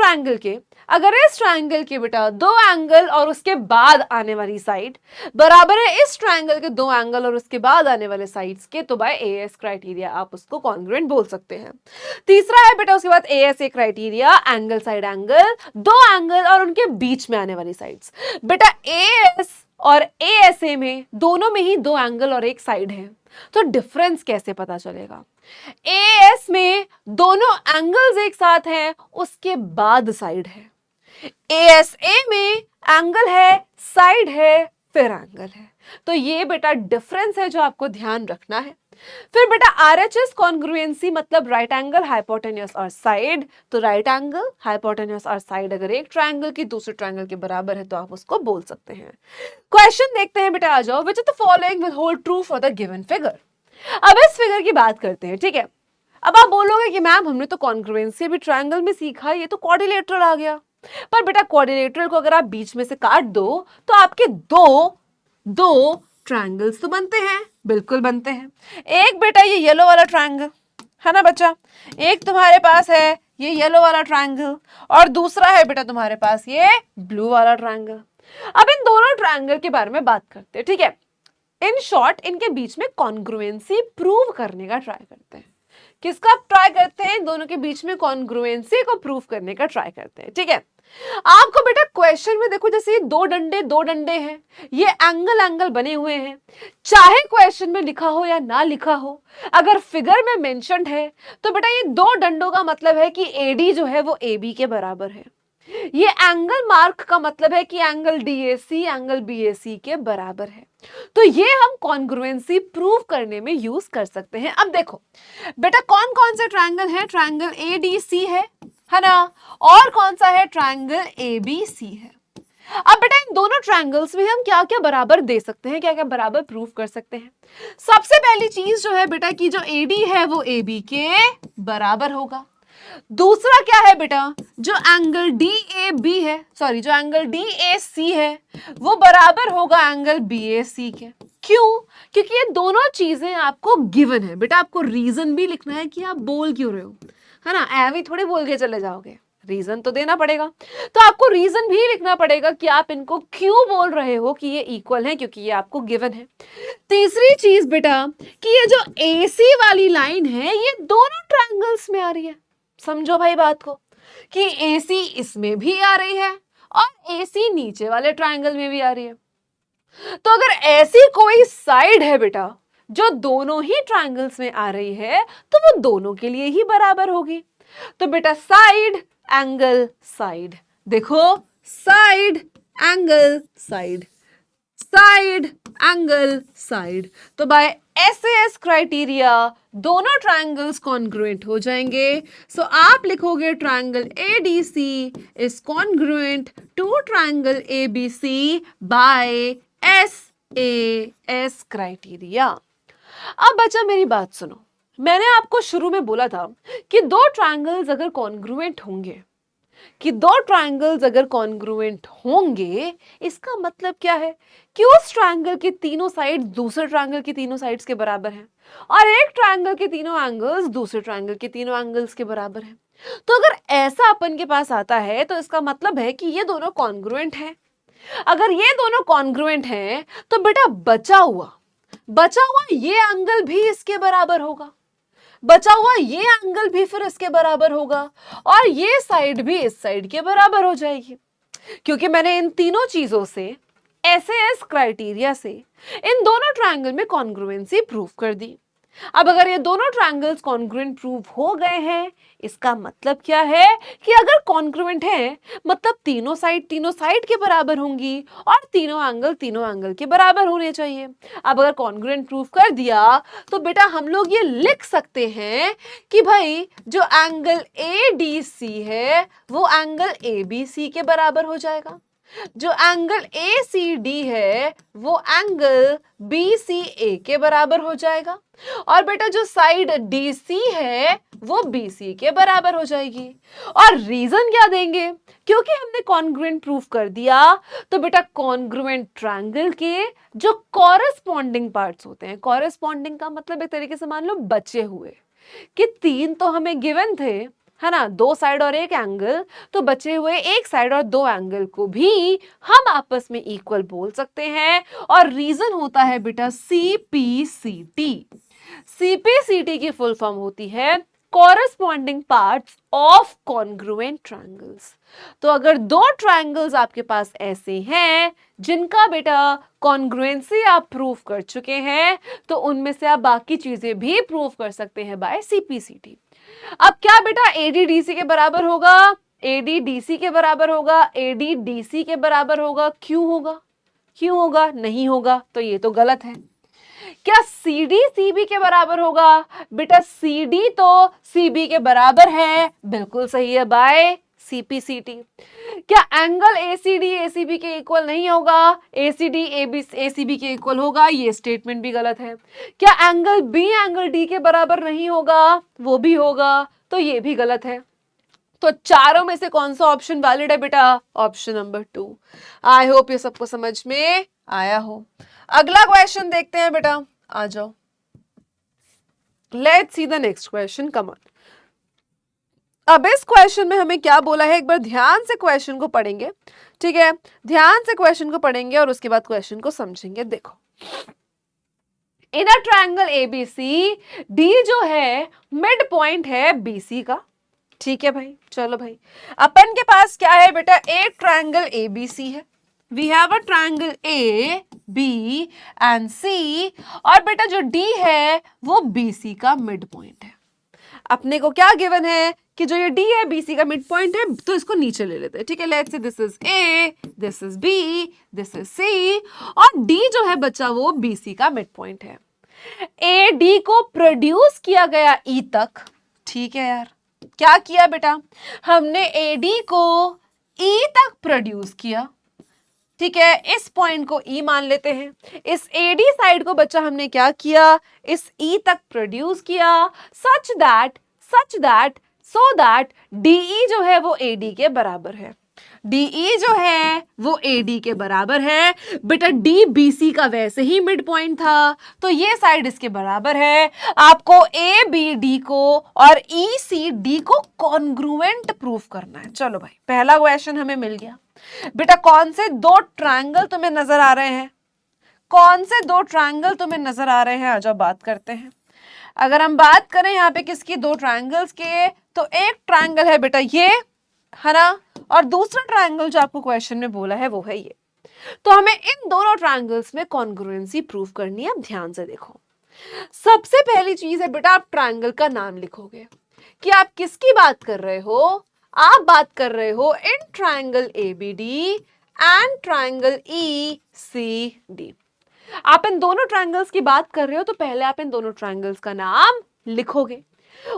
ट्रायंगल के बेटा दो एंगल और उसके बाद आने वाली साइड बराबर है इस ट्रायंगल के दो एंगल और उसके बाद आने वाले साइड्स के, तो बाय एएस क्राइटेरिया आप उसको कॉन्ग्रुएंट बोल सकते हैं। तीसरा है बेटा उसके बाद ASA criteria, angle side angle, दो एंगल और उनके बीच में आने वाली साइड्स। बेटा एएस और एएसए में दोनों में ही दो एंगल और एक साइड है, तो डिफरेंस कैसे पता चलेगा? एएस में दोनों एंगल्स एक साथ हैं, उसके बाद साइड है। एएसए में एंगल है, साइड है, फिर एंगल है। तो ये बेटा डिफरेंस है जो आपको ध्यान रखना है। फिर बेटा आरएचएस कॉन्ग्रुएंसी मतलब राइट एंगल, हाइपोटेन्यूस और साइड। तो राइट एंगल, हाइपोटेन्यूस और साइड अगर एक ट्रायंगल की दूसरे ट्रायंगल के बराबर है तो आप उसको बोल सकते हैं। क्वेश्चन देखते हैं बेटा, आ जाओ। Which of the following will hold true for the given figure. अब इस फिगर की बात करते हैं, ठीक है। अब आप बोलोगे कि मैम हमने तो कॉन्ग्रुएंसी भी ट्रायंगल में सीखा, ये तो क्वाड्रिलेटरल आ गया। पर बेटा क्वाड्रिलेटरल को अगर आप बीच में से काट दो तो आपके दो ट्रायंगल्स तो बनते हैं, बिल्कुल बनते हैं। एक बेटा ये येलो वाला ट्रायंगल है ना बच्चा, एक तुम्हारे पास है ये येलो वाला ट्रायंगल और दूसरा है बेटा तुम्हारे पास ये ब्लू वाला ट्रायंगल। अब इन दोनों ट्रायंगल के बारे में बात करते हैं, ठीक है। इन शॉर्ट इनके बीच में कॉन्ग्रुएंसी प्रूव करने का ट्राई करते हैं। किसका ट्राई करते हैं? दोनों के बीच में कॉन्ग्रुएंसी को प्रूव करने का ट्राई करते हैं, ठीक है। आपको बेटा क्वेश्चन में देखो, जैसे ये दो डंडे हैं, ये एंगल बने हुए हैं। चाहे क्वेश्चन में लिखा हो या ना लिखा हो, अगर फिगर में मेंशन्ड है तो बेटा ये दो डंडों का मतलब है कि एडी जो है वो एबी के बराबर है। ये एंगल मार्क का मतलब है कि एंगल डीएसी एंगल बीएसी के बराबर है। तो ये हम कॉन्ग्रुएंसी प्रूव करने में यूज कर सकते हैं। अब देखो बेटा कौन कौन से ट्रायंगल है? ट्रायंगल एडीसी है ना, और कौन सा है? ट्रायंगल एबीसी है। अब बेटा इन दोनों ट्रायंगल्स में हम क्या क्या बराबर दे सकते हैं, क्या क्या बराबर प्रूव कर सकते हैं? सबसे पहली चीज जो है बेटा कि जो एडी है वो एबी के बराबर होगा। दूसरा क्या है बेटा, जो एंगल DAB है, सॉरी जो एंगल DAC है वो बराबर होगा एंगल BAC के। क्यों? क्योंकि ये दोनों चीजें आपको गिवन है। बेटा आपको रीजन भी लिखना है कि आप बोल क्यों रहे हो, है ना। ऐवी थोड़ी बोल के चले जाओगे, रीजन तो देना पड़ेगा। तो आपको रीजन भी लिखना पड़ेगा कि आप इनको क्यों बोल रहे हो कि ये इक्वल है, क्योंकि ये आपको गिवन है। तीसरी चीज बेटा कि ये जो AC वाली लाइन है ये दोनों ट्रायंगल्स में आ रही है। समझो भाई बात को कि AC इसमें भी आ रही है और AC नीचे वाले ट्रायंगल में भी आ रही है। तो अगर ऐसी कोई साइड है बेटा जो दोनों ही ट्रायंगल्स में आ रही है तो वो दोनों के लिए ही बराबर होगी। तो बेटा साइड एंगल साइड, देखो side angle side, side angle side. तो बाय SAS क्राइटेरिया दोनों ट्रायंगल्स कॉन्ग्रुएंट हो जाएंगे। सो आप लिखोगे triangle ADC is congruent to triangle ABC by SAS criteria. अब बच्चा मेरी बात सुनो, मैंने आपको शुरू में बोला था कि दो ट्रायंगल्स अगर कॉन्ग्रुएंट होंगे, इसका मतलब क्या है कि उस ट्रायंगल के तीनों साइड दूसरे ट्रायंगल की तीनों साइड्स के बराबर हैं और एक ट्रायंगल के तीनों एंगल्स दूसरे ट्रायंगल के तीनों एंगल्स के बराबर हैं। तो अगर ऐसा अपन के पास आता है तो इसका मतलब है कि ये दोनों कॉन्ग्रुएंट हैं। अगर ये दोनों कॉन्ग्रुएंट हैं तो बेटा बचा हुआ ये एंगल भी इसके बराबर होगा, बचा हुआ ये एंगल भी फिर इसके बराबर होगा और ये साइड भी इस साइड के बराबर हो जाएगी, क्योंकि मैंने इन तीनों चीजों से एसएएस क्राइटेरिया से इन दोनों ट्रायंगल में कॉन्ग्रुएंसी प्रूव कर दी। अब अगर ये दोनों ट्रायंगल्स कॉन्ग्रुएंट प्रूव हो गए हैं, इसका मतलब क्या है कि अगर कॉन्ग्रुएंट है मतलब तीनों साइड के बराबर होंगी और तीनों एंगल के बराबर होने चाहिए। अब अगर कॉन्ग्रुएंट प्रूव कर दिया तो बेटा हम लोग ये लिख सकते हैं कि भाई जो एंगल ADC है वो एंगल ABC के बराबर हो जाएगा, जो एंगल ACD है वो एंगल BCA के बराबर हो जाएगा और बेटा जो साइड DC है वो BC के बराबर हो जाएगी। और रीजन क्या देंगे, क्योंकि हमने कॉन्ग्रुएंट प्रूफ कर दिया तो बेटा कॉन्ग्रुएंट ट्रायंगल के जो कॉरेस्पॉन्डिंग पार्ट्स होते हैं, कॉरेस्पॉन्डिंग का मतलब एक तरीके से मान लो बचे हुए, कि तीन तो हमें गिवन थे है ना, दो साइड और एक एंगल, तो बचे हुए एक साइड और दो एंगल को भी हम आपस में इक्वल बोल सकते हैं और रीजन होता है बेटा CPCT। CPCT की फुल फॉर्म होती है corresponding parts of congruent triangles. तो अगर दो ट्रायंगल्स आपके पास ऐसे हैं जिनका बेटा कॉन्ग्रुएंसी आप प्रूव कर चुके हैं तो उनमें से आप बाकी चीजें भी प्रूव कर सकते हैं बाय CPCT। अब क्या बेटा ADDC के बराबर होगा, ADDC के बराबर होगा, ADDC के बराबर होगा, क्यों होगा, नहीं होगा, तो ये तो गलत है। क्या CD CB के बराबर होगा, बेटा CD तो CB के बराबर है, बिल्कुल सही है बाय CPCT। क्या एंगल ACD ACB के इक्वल नहीं होगा, ACD ACB के इक्वल होगा, ये स्टेटमेंट भी गलत है। क्या एंगल B एंगल D के बराबर नहीं होगा, वो भी होगा, तो ये भी गलत है। तो चारों में से कौन सा ऑप्शन वैलिड है बेटा, ऑप्शन नंबर 2। आई होप ये सबको समझ में आया हो। अगला क्वेश्चन देखते हैं बेटा, आ जाओ, let's see the next question, come on. अब इस क्वेश्चन में हमें क्या बोला है, एक बार ध्यान से क्वेश्चन को पढ़ेंगे, ठीक है, ध्यान से क्वेश्चन को पढ़ेंगे और उसके बाद क्वेश्चन को समझेंगे। देखो, इन अ ट्रायंगल ABC D जो है मिड पॉइंट है BC का, ठीक है भाई। चलो भाई, अपन के पास क्या है बेटा, एक ट्रायंगल ABC है, we have a triangle A B and C और बेटा जो D है वो BC का मिड पॉइंट है। अपने को क्या गिवन है कि जो ये D है BC का मिड पॉइंट है, तो इसको नीचे ले लेते हैं, ठीक है। Let's say this is A, this is B, this is C और D जो है बच्चा वो BC का मिड पॉइंट है। AD को प्रोड्यूस किया गया E तक, ठीक है यार, क्या किया बेटा, हमने AD को E तक प्रोड्यूस किया, ठीक है, इस पॉइंट को E मान लेते हैं। इस AD साइड को बच्चा हमने क्या किया, इस E तक प्रोड्यूस किया such that so that DE जो है वो AD के बराबर है, DE जो है वो AD के बराबर है। बेटा D BC का वैसे ही मिड पॉइंट था तो ये साइड इसके बराबर है। आपको ABD को और ECD को कॉन्ग्रुएंट प्रूफ करना है। चलो भाई, पहला क्वेश्चन हमें मिल गया। बेटा कौन से दो ट्रायंगल तुम्हें नजर आ रहे हैं, कौन से दो ट्रायंगल तुम्हें नजर आ रहे हैं, आ जाओ बात करते हैं। अगर हम बात करें यहाँ पे किसकी, दो ट्रायंगल्स के, तो एक ट्रायंगल है बेटा ये, है ना, और दूसरा ट्रायंगल जो आपको क्वेश्चन में बोला है वो है ये। तो हमें इन दोनों ट्रायंगल्स में कॉन्ग्रुएंसी प्रूफ करनी है। अब ध्यान से देखो, सबसे पहली चीज है बेटा आप ट्रायंगल का नाम लिखोगे कि आप किसकी बात कर रहे हो, आप बात कर रहे हो in triangle ABD and triangle ECD। आप इन दोनों ट्रायंगल्स की बात कर रहे हो तो पहले आप इन दोनों ट्रायंगल्स का नाम लिखोगे।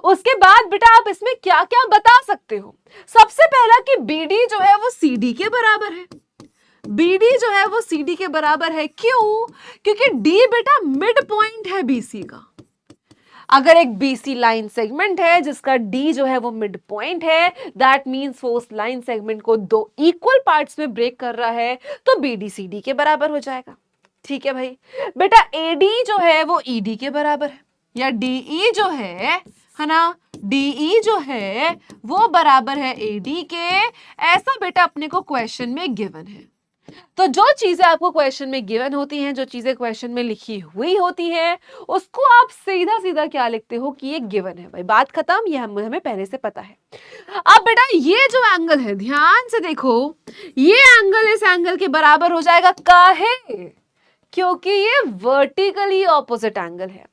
उसके बाद बेटा आप इसमें क्या क्या बता सकते हो, सबसे पहला कि BD जो है वो CD के बराबर है, BD जो है वो CD के बराबर है। क्यों, क्योंकि D बेटा मिड पॉइंट है BC का। अगर एक BC लाइन सेगमेंट है जिसका D जो है वो मिड पॉइंट है, दैट मीन्स वो उस लाइन सेगमेंट को दो इक्वल पार्ट्स में ब्रेक कर रहा है, तो BD CD के बराबर हो जाएगा। ठीक है भाई, बेटा AD जो है वो ED के बराबर है, या DE जो है ना, DE जो है वो बराबर है AD के, ऐसा बेटा अपने को क्वेश्चन में गिवन है। तो जो चीजें आपको क्वेश्चन में गिवन होती हैं, जो चीजें क्वेश्चन में लिखी हुई होती हैं, उसको आप सीधा सीधा क्या लिखते हो कि ये गिवन है भाई, बात खत्म, ये हमें पहले से पता है। अब बेटा ये जो एंगल है, ध्यान से देखो, ये एंगल इस एंगल के बराबर हो जाएगा, काहे? क्योंकि ये वर्टिकली ऑपोजिट एंगल है।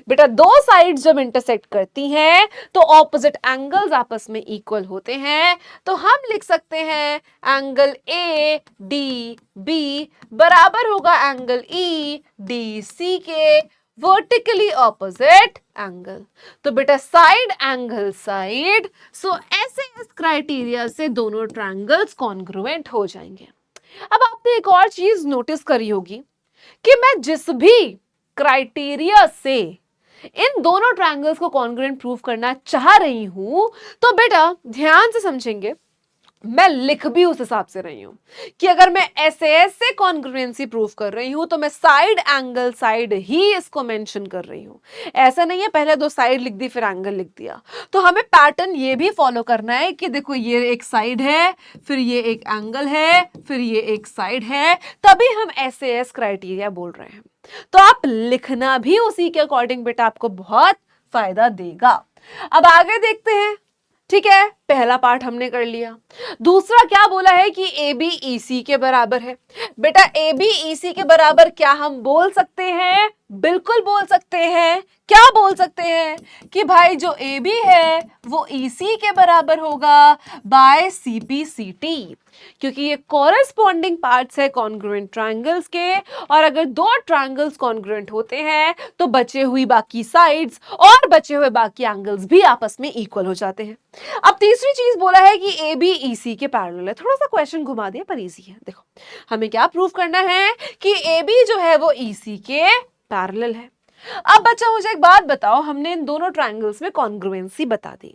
बेटा दो साइड्स जब इंटरसेक्ट करती हैं तो ऑपोजिट एंगल्स आपस में इक्वल होते हैं, तो हम लिख सकते हैं एंगल ए डी बी बराबर होगा एंगल ई डी सी के, वर्टिकली ऑपोजिट एंगल। तो बेटा साइड एंगल साइड, सो ऐसे इस क्राइटेरिया से दोनों ट्रायंगल्स कॉन्ग्रुएंट हो जाएंगे। अब आपने एक और चीज नोटिस करी होगी कि मैं जिस भी क्राइटेरिया से इन दोनों ट्रायंगल्स को कॉन्ग्रुएंट प्रूव करना चाह रही हूं, तो बेटा ध्यान से समझेंगे, मैं लिख भी उस हिसाब से रही हूं कि अगर मैं ऐसे कॉन्ग्रुएंसी प्रूव कर रही हूं तो मैं साइड एंगल साइड ही इसको मेंशन कर रही हूं। ऐसा नहीं है पहले दो साइड लिख दी फिर एंगल लिख दिया। तो हमें पैटर्न ये भी फॉलो करना है कि देखो ये एक साइड है, फिर ये एक एंगल है, फिर ये एक साइड है, तभी हम ऐसे क्राइटेरिया बोल रहे हैं। तो आप लिखना भी उसी के अकॉर्डिंग बेटा आपको बहुत फायदा देगा। अब आगे देखते हैं। ठीक है, पहला पार्ट हमने कर लिया। दूसरा क्या बोला है कि AB EC के बराबर है। बेटा AB EC के बराबर क्या हम बोल सकते हैं? बिल्कुल बोल सकते हैं। क्या बोल सकते हैं कि भाई जो AB है वो EC के बराबर होगा बाय CPCT, क्योंकि ये कॉरेस्पॉन्डिंग पार्ट्स है कॉन्ग्रुएंट ट्रायंगल्स के, और अगर दो ट्रायंगल्स कॉन्ग्रुएंट होते हैं तो बचे हुई बाकी साइड्स और बचे हुए बाकी एंगल्स भी आपस में इक्वल हो जाते हैं। अब तीसरी चीज बोला है कि AB EC के पैरेलल है। थोड़ा सा क्वेश्चन घुमा दिया पर इजी है। देखो हमें क्या प्रूव करना है कि AB जो है वो EC के पैरेलल है। अब बच्चा मुझे एक बात बताओ, हमने इन दोनों ट्रायंगल्स में कॉन्ग्रुएंसी बता दी।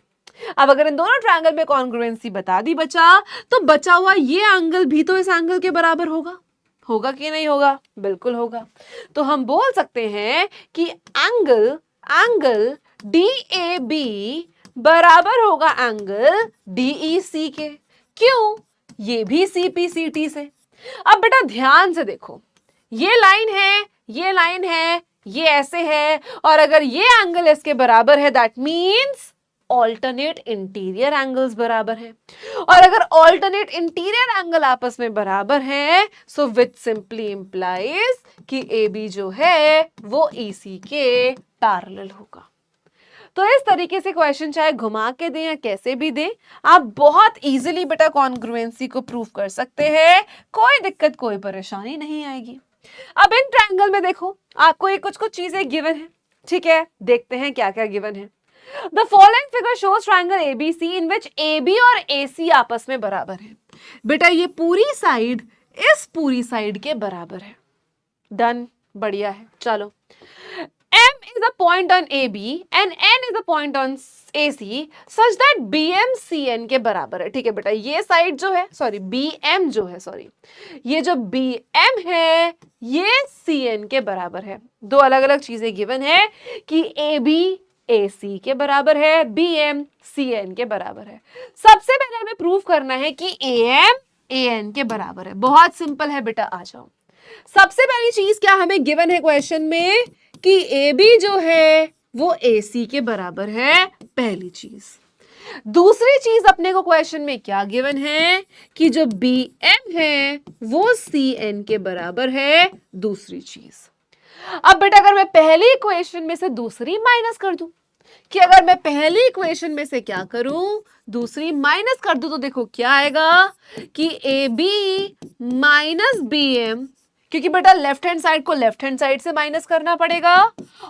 अब अगर इन दोनों ट्रायंगल में कॉन्ग्रुएंसी बता दी बच्चा, तो बचा हुआ ये एंगल भी तो इस एंगल के बराबर होगा। होगा कि नहीं होगा? बिल्कुल होगा। तो हम बोल सकते हैं कि एंगल DAB बराबर होगा एंगल DEC के। क्यों? ये भी CPCT से। अब बेटा ध्यान से देखो, ये लाइन है, ये लाइन है, ये ऐसे है, और अगर ये एंगल इसके बराबर है that means alternate interior angles बराबर है। और अगर ऑल्टरनेट इंटीरियर एंगल आपस में बराबर है, सो विच सिंपली इंप्लाइज कि AB जो है वो EC के पैरेलल होगा। तो इस तरीके से क्वेश्चन चाहे घुमा के दें या कैसे भी दें, आप बहुत इजीली बेटा कॉन्ग्रुएंसी को प्रूव कर सकते हैं। कोई दिक्कत, कोई परेशानी नहीं आएगी। अब इन ट्रायंगल में देखो आपको ये कुछ चीजें गिवन है। ठीक है, देखते हैं क्या क्या गिवन है। The following figure shows triangle ABC in which AB और AC आपस में बराबर है। बेटा ये पूरी साइड इस पूरी साइड के बराबर है। डन, बढ़िया है। चलो, M is a point on AB and N is a point on AC such that BM CN के बराबर है। ठीक है बेटा, ये साइड जो है BM जो है ये जो BM है ये CN के बराबर है। दो अलग अलग चीजें गिवन है कि AB AC के बराबर है, BM CN के बराबर है। सबसे पहले हमें प्रूव करना है कि AM AN के बराबर है। बहुत सिंपल है बेटा, आ जाओ। सबसे पहली चीज क्या हमें गिवन है क्वेश्चन में कि AB जो है वो AC के बराबर है, पहली चीज। दूसरी चीज अपने को क्वेश्चन में क्या गिवन है कि जो BM है वो CN के बराबर है, दूसरी चीज। अब बेटा अगर मैं पहली इक्वेशन में से दूसरी माइनस कर दूं, कि अगर मैं पहली इक्वेशन में से क्या करूं, दूसरी माइनस कर दूं, तो देखो क्या आएगा कि AB माइनस BM, क्योंकि बेटा लेफ्ट हैंड साइड को लेफ्ट हैंड साइड से माइनस करना पड़ेगा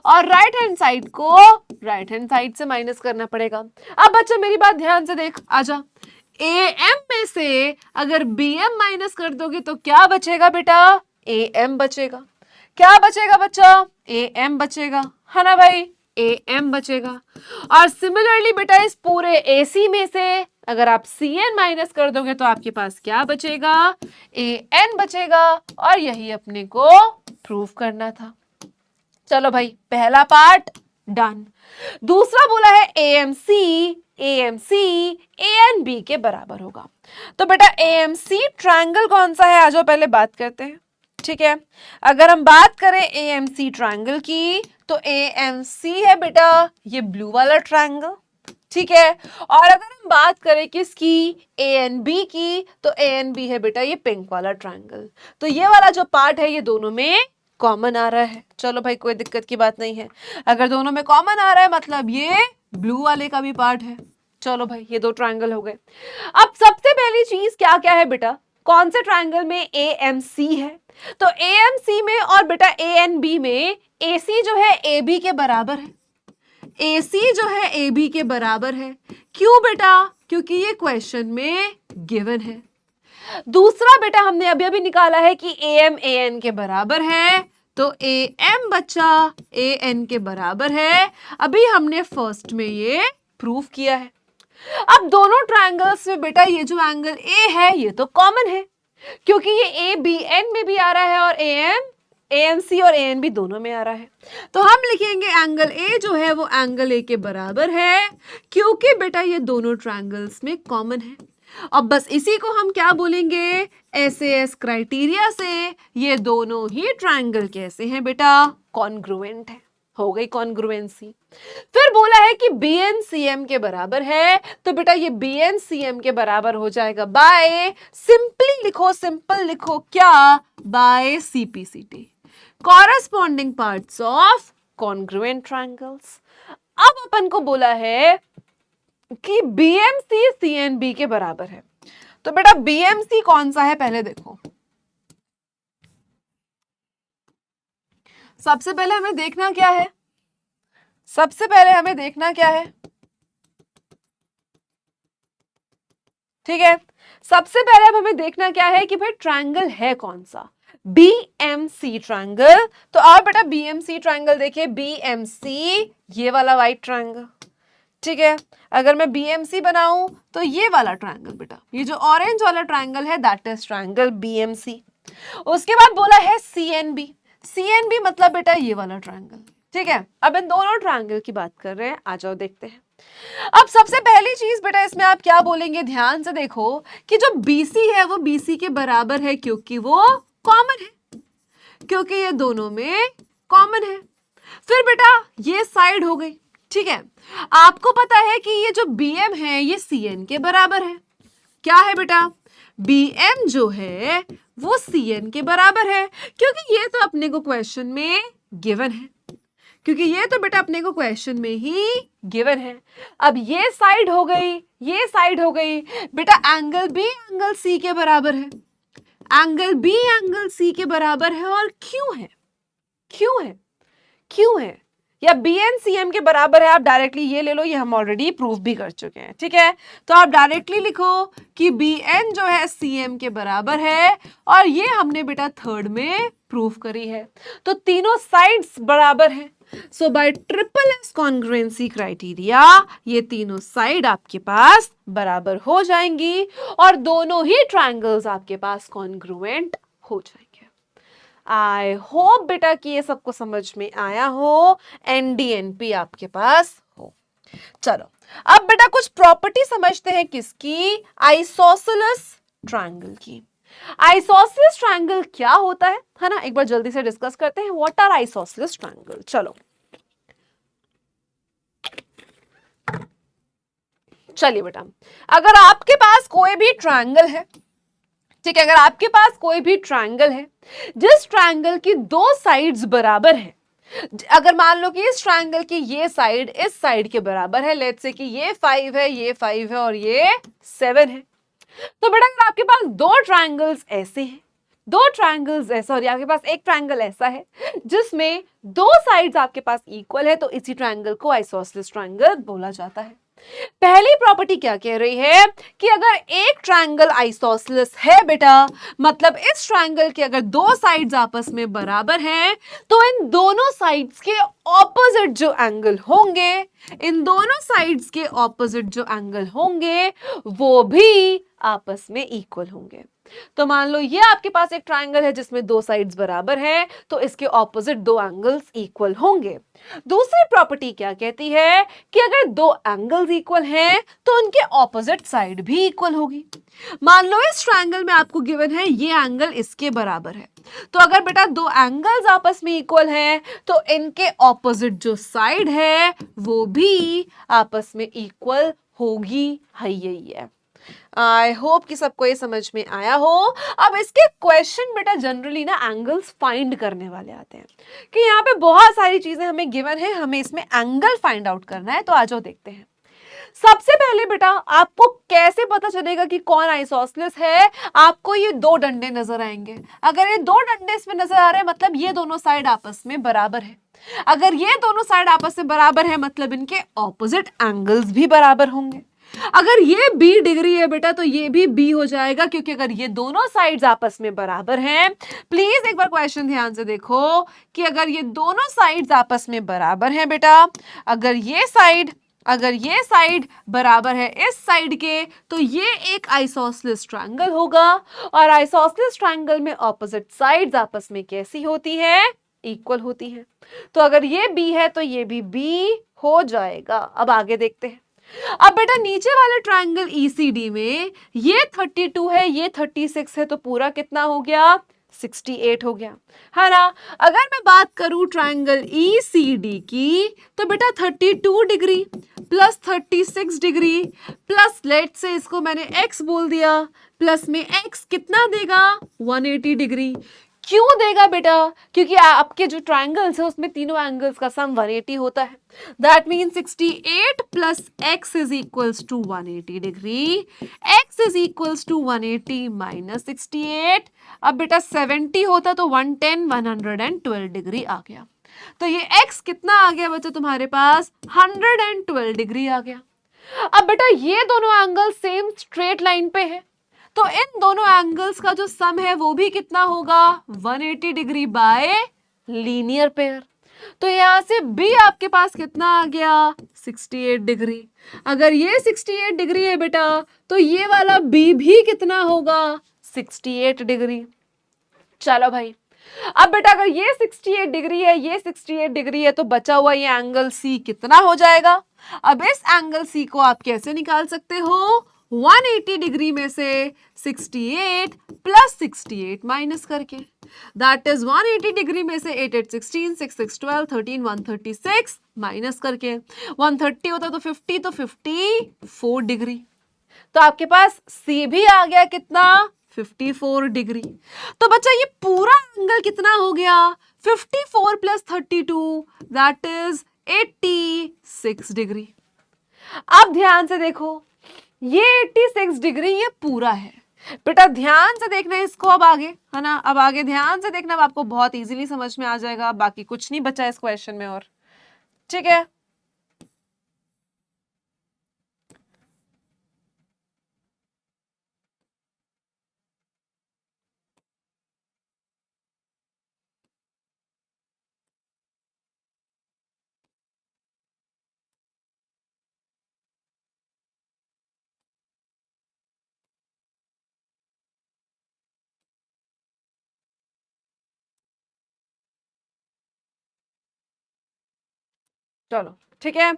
और राइट हैंड साइड को राइट हैंड साइड से माइनस करना पड़ेगा। अब बच्चा मेरी बात ध्यान से देख, आजा। AM में से अगर BM माइनस कर दोगे तो क्या बचेगा बेटा? AM बचेगा। क्या बचेगा बच्चा? AM बचेगा, है ना भाई? ए एम बचेगा। और सिमिलरली बेटा इस पूरे ए सी में से अगर आप सी एन माइनस कर दोगे तो आपके पास क्या बचेगा, ए एन बचेगा। और यही अपने को प्रूव करना था। चलो भाई पहला पार्ट डन। दूसरा बोला है A M C A N B के बराबर होगा। तो बेटा ए एम सी ट्रायंगल कौन सा है, आ जाओ पहले बात करते हैं। ठीक है, अगर हम बात करें ए एम सी ट्रायंगल की तो ए एम सी है बेटा ये ब्लू वाला ट्रायंगल। ठीक है, और अगर हम बात करें किसकी, ए एन बी की, तो ए एन बी है बेटा ये पिंक वाला ट्रायंगल। तो ये वाला जो पार्ट है ये दोनों में कॉमन आ रहा है। चलो भाई कोई दिक्कत की बात नहीं है, अगर दोनों में कॉमन आ रहा है मतलब ये ब्लू वाले का भी पार्ट है। चलो भाई ये दो ट्रायंगल हो गए। अब सबसे पहली चीज क्या क्या है बेटा, कौन से ट्रायंगल में ए एम सी है, तो ए एम सी में और बेटा ए एन बी में ए सी जो है ए बी के बराबर है। ए सी जो है ए बी के बराबर है। क्यों बेटा, क्योंकि ये क्वेश्चन में गिवन है। दूसरा बेटा हमने अभी अभी निकाला है कि ए एम ए एन के बराबर है, तो ए एम बच्चा ए एन के बराबर है। अभी हमने फर्स्ट में ये प्रूफ किया है। अब दोनों ट्रायंगल्स में बेटा ये जो एंगल ए है ये तो कॉमन है, क्योंकि ये ए बी एन में भी आ रहा है और ए एम सी और ए एन बी दोनों में आ रहा है। तो हम लिखेंगे एंगल ए जो है वो एंगल ए के बराबर है, क्योंकि बेटा ये दोनों ट्रायंगल्स में कॉमन है। अब बस इसी को हम क्या बोलेंगे, एसएएस क्राइटेरिया से ये दोनों ही ट्रायंगल कैसे हैं बेटा, कॉन्ग्रुएंट है। हो गई कॉन्ग्रुएंसी। फिर बोला है कि बी एन सी एम के बराबर है, तो बेटा ये बी एन सी एम के बराबर हो जाएगा बाय, सिंपली लिखो, सिंपल लिखो क्या, by CPCT, corresponding parts of congruent triangles. अब अपन को बोला है कि BMC CNB के बराबर है, तो बेटा BMC कौन सा है पहले देखो। सबसे पहले हमें देखना क्या है, सबसे पहले हमें देखना क्या है, ठीक है, सबसे पहले अब हमें देखना क्या है कि भाई ट्रायंगल है कौन सा, BMC ट्रायंगल। तो आप बेटा BMC ट्रायंगल देखिए, BMC ये वाला वाइट ट्रायंगल, ठीक है। अगर मैं BMC बनाऊं तो ये वाला ट्रायंगल बेटा, ये जो ऑरेंज वाला ट्रायंगल है दैट इज ट्रायंगल BMC। उसके बाद बोला है CNB, CNB मतलब बेटा ये वाला ट्रायंगल, ठीक है। अब इन दोनों ट्रायंगल की बात कर रहे हैं, आ जाओ देखते हैं। अब सबसे पहली चीज बेटा इसमें आप क्या बोलेंगे, ध्यान से देखो कि जो BC है वो BC के बराबर है, क्योंकि वो कॉमन है, क्योंकि ये दोनों में कॉमन है। फिर बेटा ये साइड हो गई, ठीक है। आपको पता है कि ये जो BM है ये CN के बराबर है। क्या है बेटा, BM जो है वो CN के बराबर है, क्योंकि ये तो अपने को क्वेश्चन में गिवन है, क्योंकि ये तो बेटा अपने को क्वेश्चन में ही गिवन है। अब ये साइड हो गई, ये साइड हो गई बेटा, एंगल B एंगल C के बराबर है, एंगल B एंगल C के बराबर है। और क्यों है, क्यों है, क्यों है, या BNCM के बराबर है। आप डायरेक्टली ये ले लो, ये हम ऑलरेडी प्रूफ भी कर चुके हैं, ठीक है। तो आप डायरेक्टली लिखो कि BN जो है CM के बराबर है, और ये हमने बेटा थर्ड में प्रूफ करी है। तो तीनों साइड्स बराबर हैं। So by triple S congruency criteria ये तीनों साइड आपके पास बराबर हो जाएंगी और दोनों ही ट्रायंगल्स आपके पास कॉन्ग्रुएंट हो जाएंगे। आई होप बेटा कि ये सबको समझ में आया हो, NDNP आपके पास हो। चलो अब बेटा कुछ प्रॉपर्टी समझते हैं किसकी, आइसोसेलेस ट्रायंगल की। आइसोसेलेस ट्रायंगल क्या होता है ना, एक बार जल्दी से डिस्कस करते हैं। व्हाट आर आइसोसेलेस ट्रायंगल, चलो चलिए बेटा, अगर आपके पास कोई भी ट्रायंगल है, ठीक है, अगर आपके पास कोई भी ट्रायंगल है जिस ट्रायंगल की दो साइड्स बराबर है, अगर मान लो कि इस ट्रायंगल की ये साइड इस साइड के बराबर है, लेट्स से कि ये 5 है, ये 5 है और ये 7 है, तो बेटा अगर आपके पास दो ट्रायंगल्स ऐसे हैं, दो ट्रायंगल्स ऐसा, सॉरी आपके पास एक ट्रायंगल ऐसा है जिसमें दो साइड्स आपके पास इक्वल है, तो इसी ट्रायंगल को आइसोसेलेस ट्रायंगल बोला जाता है। पहली प्रॉपर्टी क्या कह रही है कि अगर एक ट्रायंगल आइसोसेलेस है बेटा, मतलब इस ट्रायंगल के अगर दो साइड्स आपस में बराबर हैं, तो इन दोनों साइड्स के ऑपोजिट जो एंगल होंगे, इन दोनों साइड्स के ऑपोजिट जो एंगल होंगे वो भी आपस में इक्वल होंगे। तो मान लो ये आपके पास एक ट्रायंगल है जिसमें दो साइड्स बराबर हैं, तो इसके ऑपोजिट दो एंगल्स इक्वल होंगे। दूसरी प्रॉपर्टी क्या कहती है कि अगर दो एंगल्स इक्वल हैं तो उनके ऑपोजिट साइड भी इक्वल होगी। मान लो इस ट्रायंगल में आपको गिवन है ये एंगल इसके बराबर है, तो अगर बेटा दो एंगल्स आपस में इक्वल हैं तो इनके ऑपोजिट जो साइड है वो भी आपस में इक्वल होगी। यही है। आई होप कि सबको ये समझ में आया हो। अब इसके क्वेश्चन बेटा जनरली ना एंगल्स फाइंड करने वाले आते हैं कि यहाँ पे बहुत सारी चीजें हमें गिवन है, हमें इसमें एंगल फाइंड आउट करना है। तो आ जाओ देखते हैं। सबसे पहले बेटा आपको कैसे पता चलेगा कि कौन आइसोसेलेस है? आपको ये दो डंडे नजर आएंगे। अगर ये दो डंडे इसमें नजर आ रहे हैं मतलब ये दोनों साइड आपस में बराबर है। अगर ये दोनों साइड आपस में बराबर है मतलब इनके ऑपोजिट एंगल्स भी बराबर होंगे। अगर ये b डिग्री है बेटा तो ये भी b हो जाएगा, क्योंकि अगर ये दोनों साइड्स आपस में बराबर हैं, प्लीज एक बार क्वेश्चन ध्यान से देखो कि अगर ये दोनों साइड्स आपस में बराबर हैं बेटा, अगर ये साइड बराबर है इस साइड के, तो ये एक आइसोसेलेस ट्रायंगल होगा। और आइसोसेलेस ट्रायंगल में ऑपोजिट साइड्स आपस में कैसी होती है? इक्वल होती है। तो अगर ये b है तो ये भी b हो जाएगा। अब आगे देखते हैं। अब बेटा नीचे वाले ट्रायंगल ECD में ये 32 है, ये 36 है, तो पूरा कितना हो गया? 68 हो गया, है ना। अगर मैं बात करूं ट्रायंगल ECD की, तो बेटा 32 degree plus 36 degree plus let say इसको मैंने x बोल दिया, प्लस में x कितना देगा? 180 डिग्री। क्यों देगा बेटा? क्योंकि आपके जो ट्रायंगल्स है उसमें तीनों एंगल्स का सम 180 होता है। That mean 68 plus x is equals to 180 degree, x is equals to 180 minus 68। अब बेटा 70 होता तो 110, 112 डिग्री आ गया। तो ये x कितना आ गया बच्चा तुम्हारे पास? 112 डिग्री आ गया। अब बेटा ये दोनों एंगल सेम स्ट्रेट लाइन पे है, तो इन दोनों एंगल्स का जो सम है वो भी कितना होगा? 180 डिग्री बाय लीनियर पेयर। तो यहां से b आपके पास कितना आ गया? 68 डिग्री। अगर ये 68 डिग्री है बेटा तो ये वाला b भी कितना होगा? 68 डिग्री। चलो भाई, अब बेटा अगर ये 68 डिग्री है, ये 68 डिग्री है, तो बचा हुआ ये एंगल C कितना हो जाएगा? अब इस एंगल C को आप कैसे निकाल सकते हो? 180 डिग्री में से 68 प्लस 68 माइनस करके। दैट इज 180 डिग्री में से 8 8 16 6 6 12 13 136 माइनस करके 130 होता तो 50, तो 54 डिग्री। तो आपके पास C भी आ गया कितना? 54 डिग्री। तो बच्चा ये पूरा एंगल कितना हो गया? 54 प्लस 32 दैट इज 86 डिग्री। अब ध्यान से देखो, ये 86 डिग्री ये पूरा है बेटा। ध्यान से देखना इसको अब आगे, है ना। अब आगे ध्यान से देखना, अब आपको बहुत इजीली समझ में आ जाएगा। बाकी कुछ नहीं बचा इस क्वेश्चन में और, ठीक है। चलो ठीक है,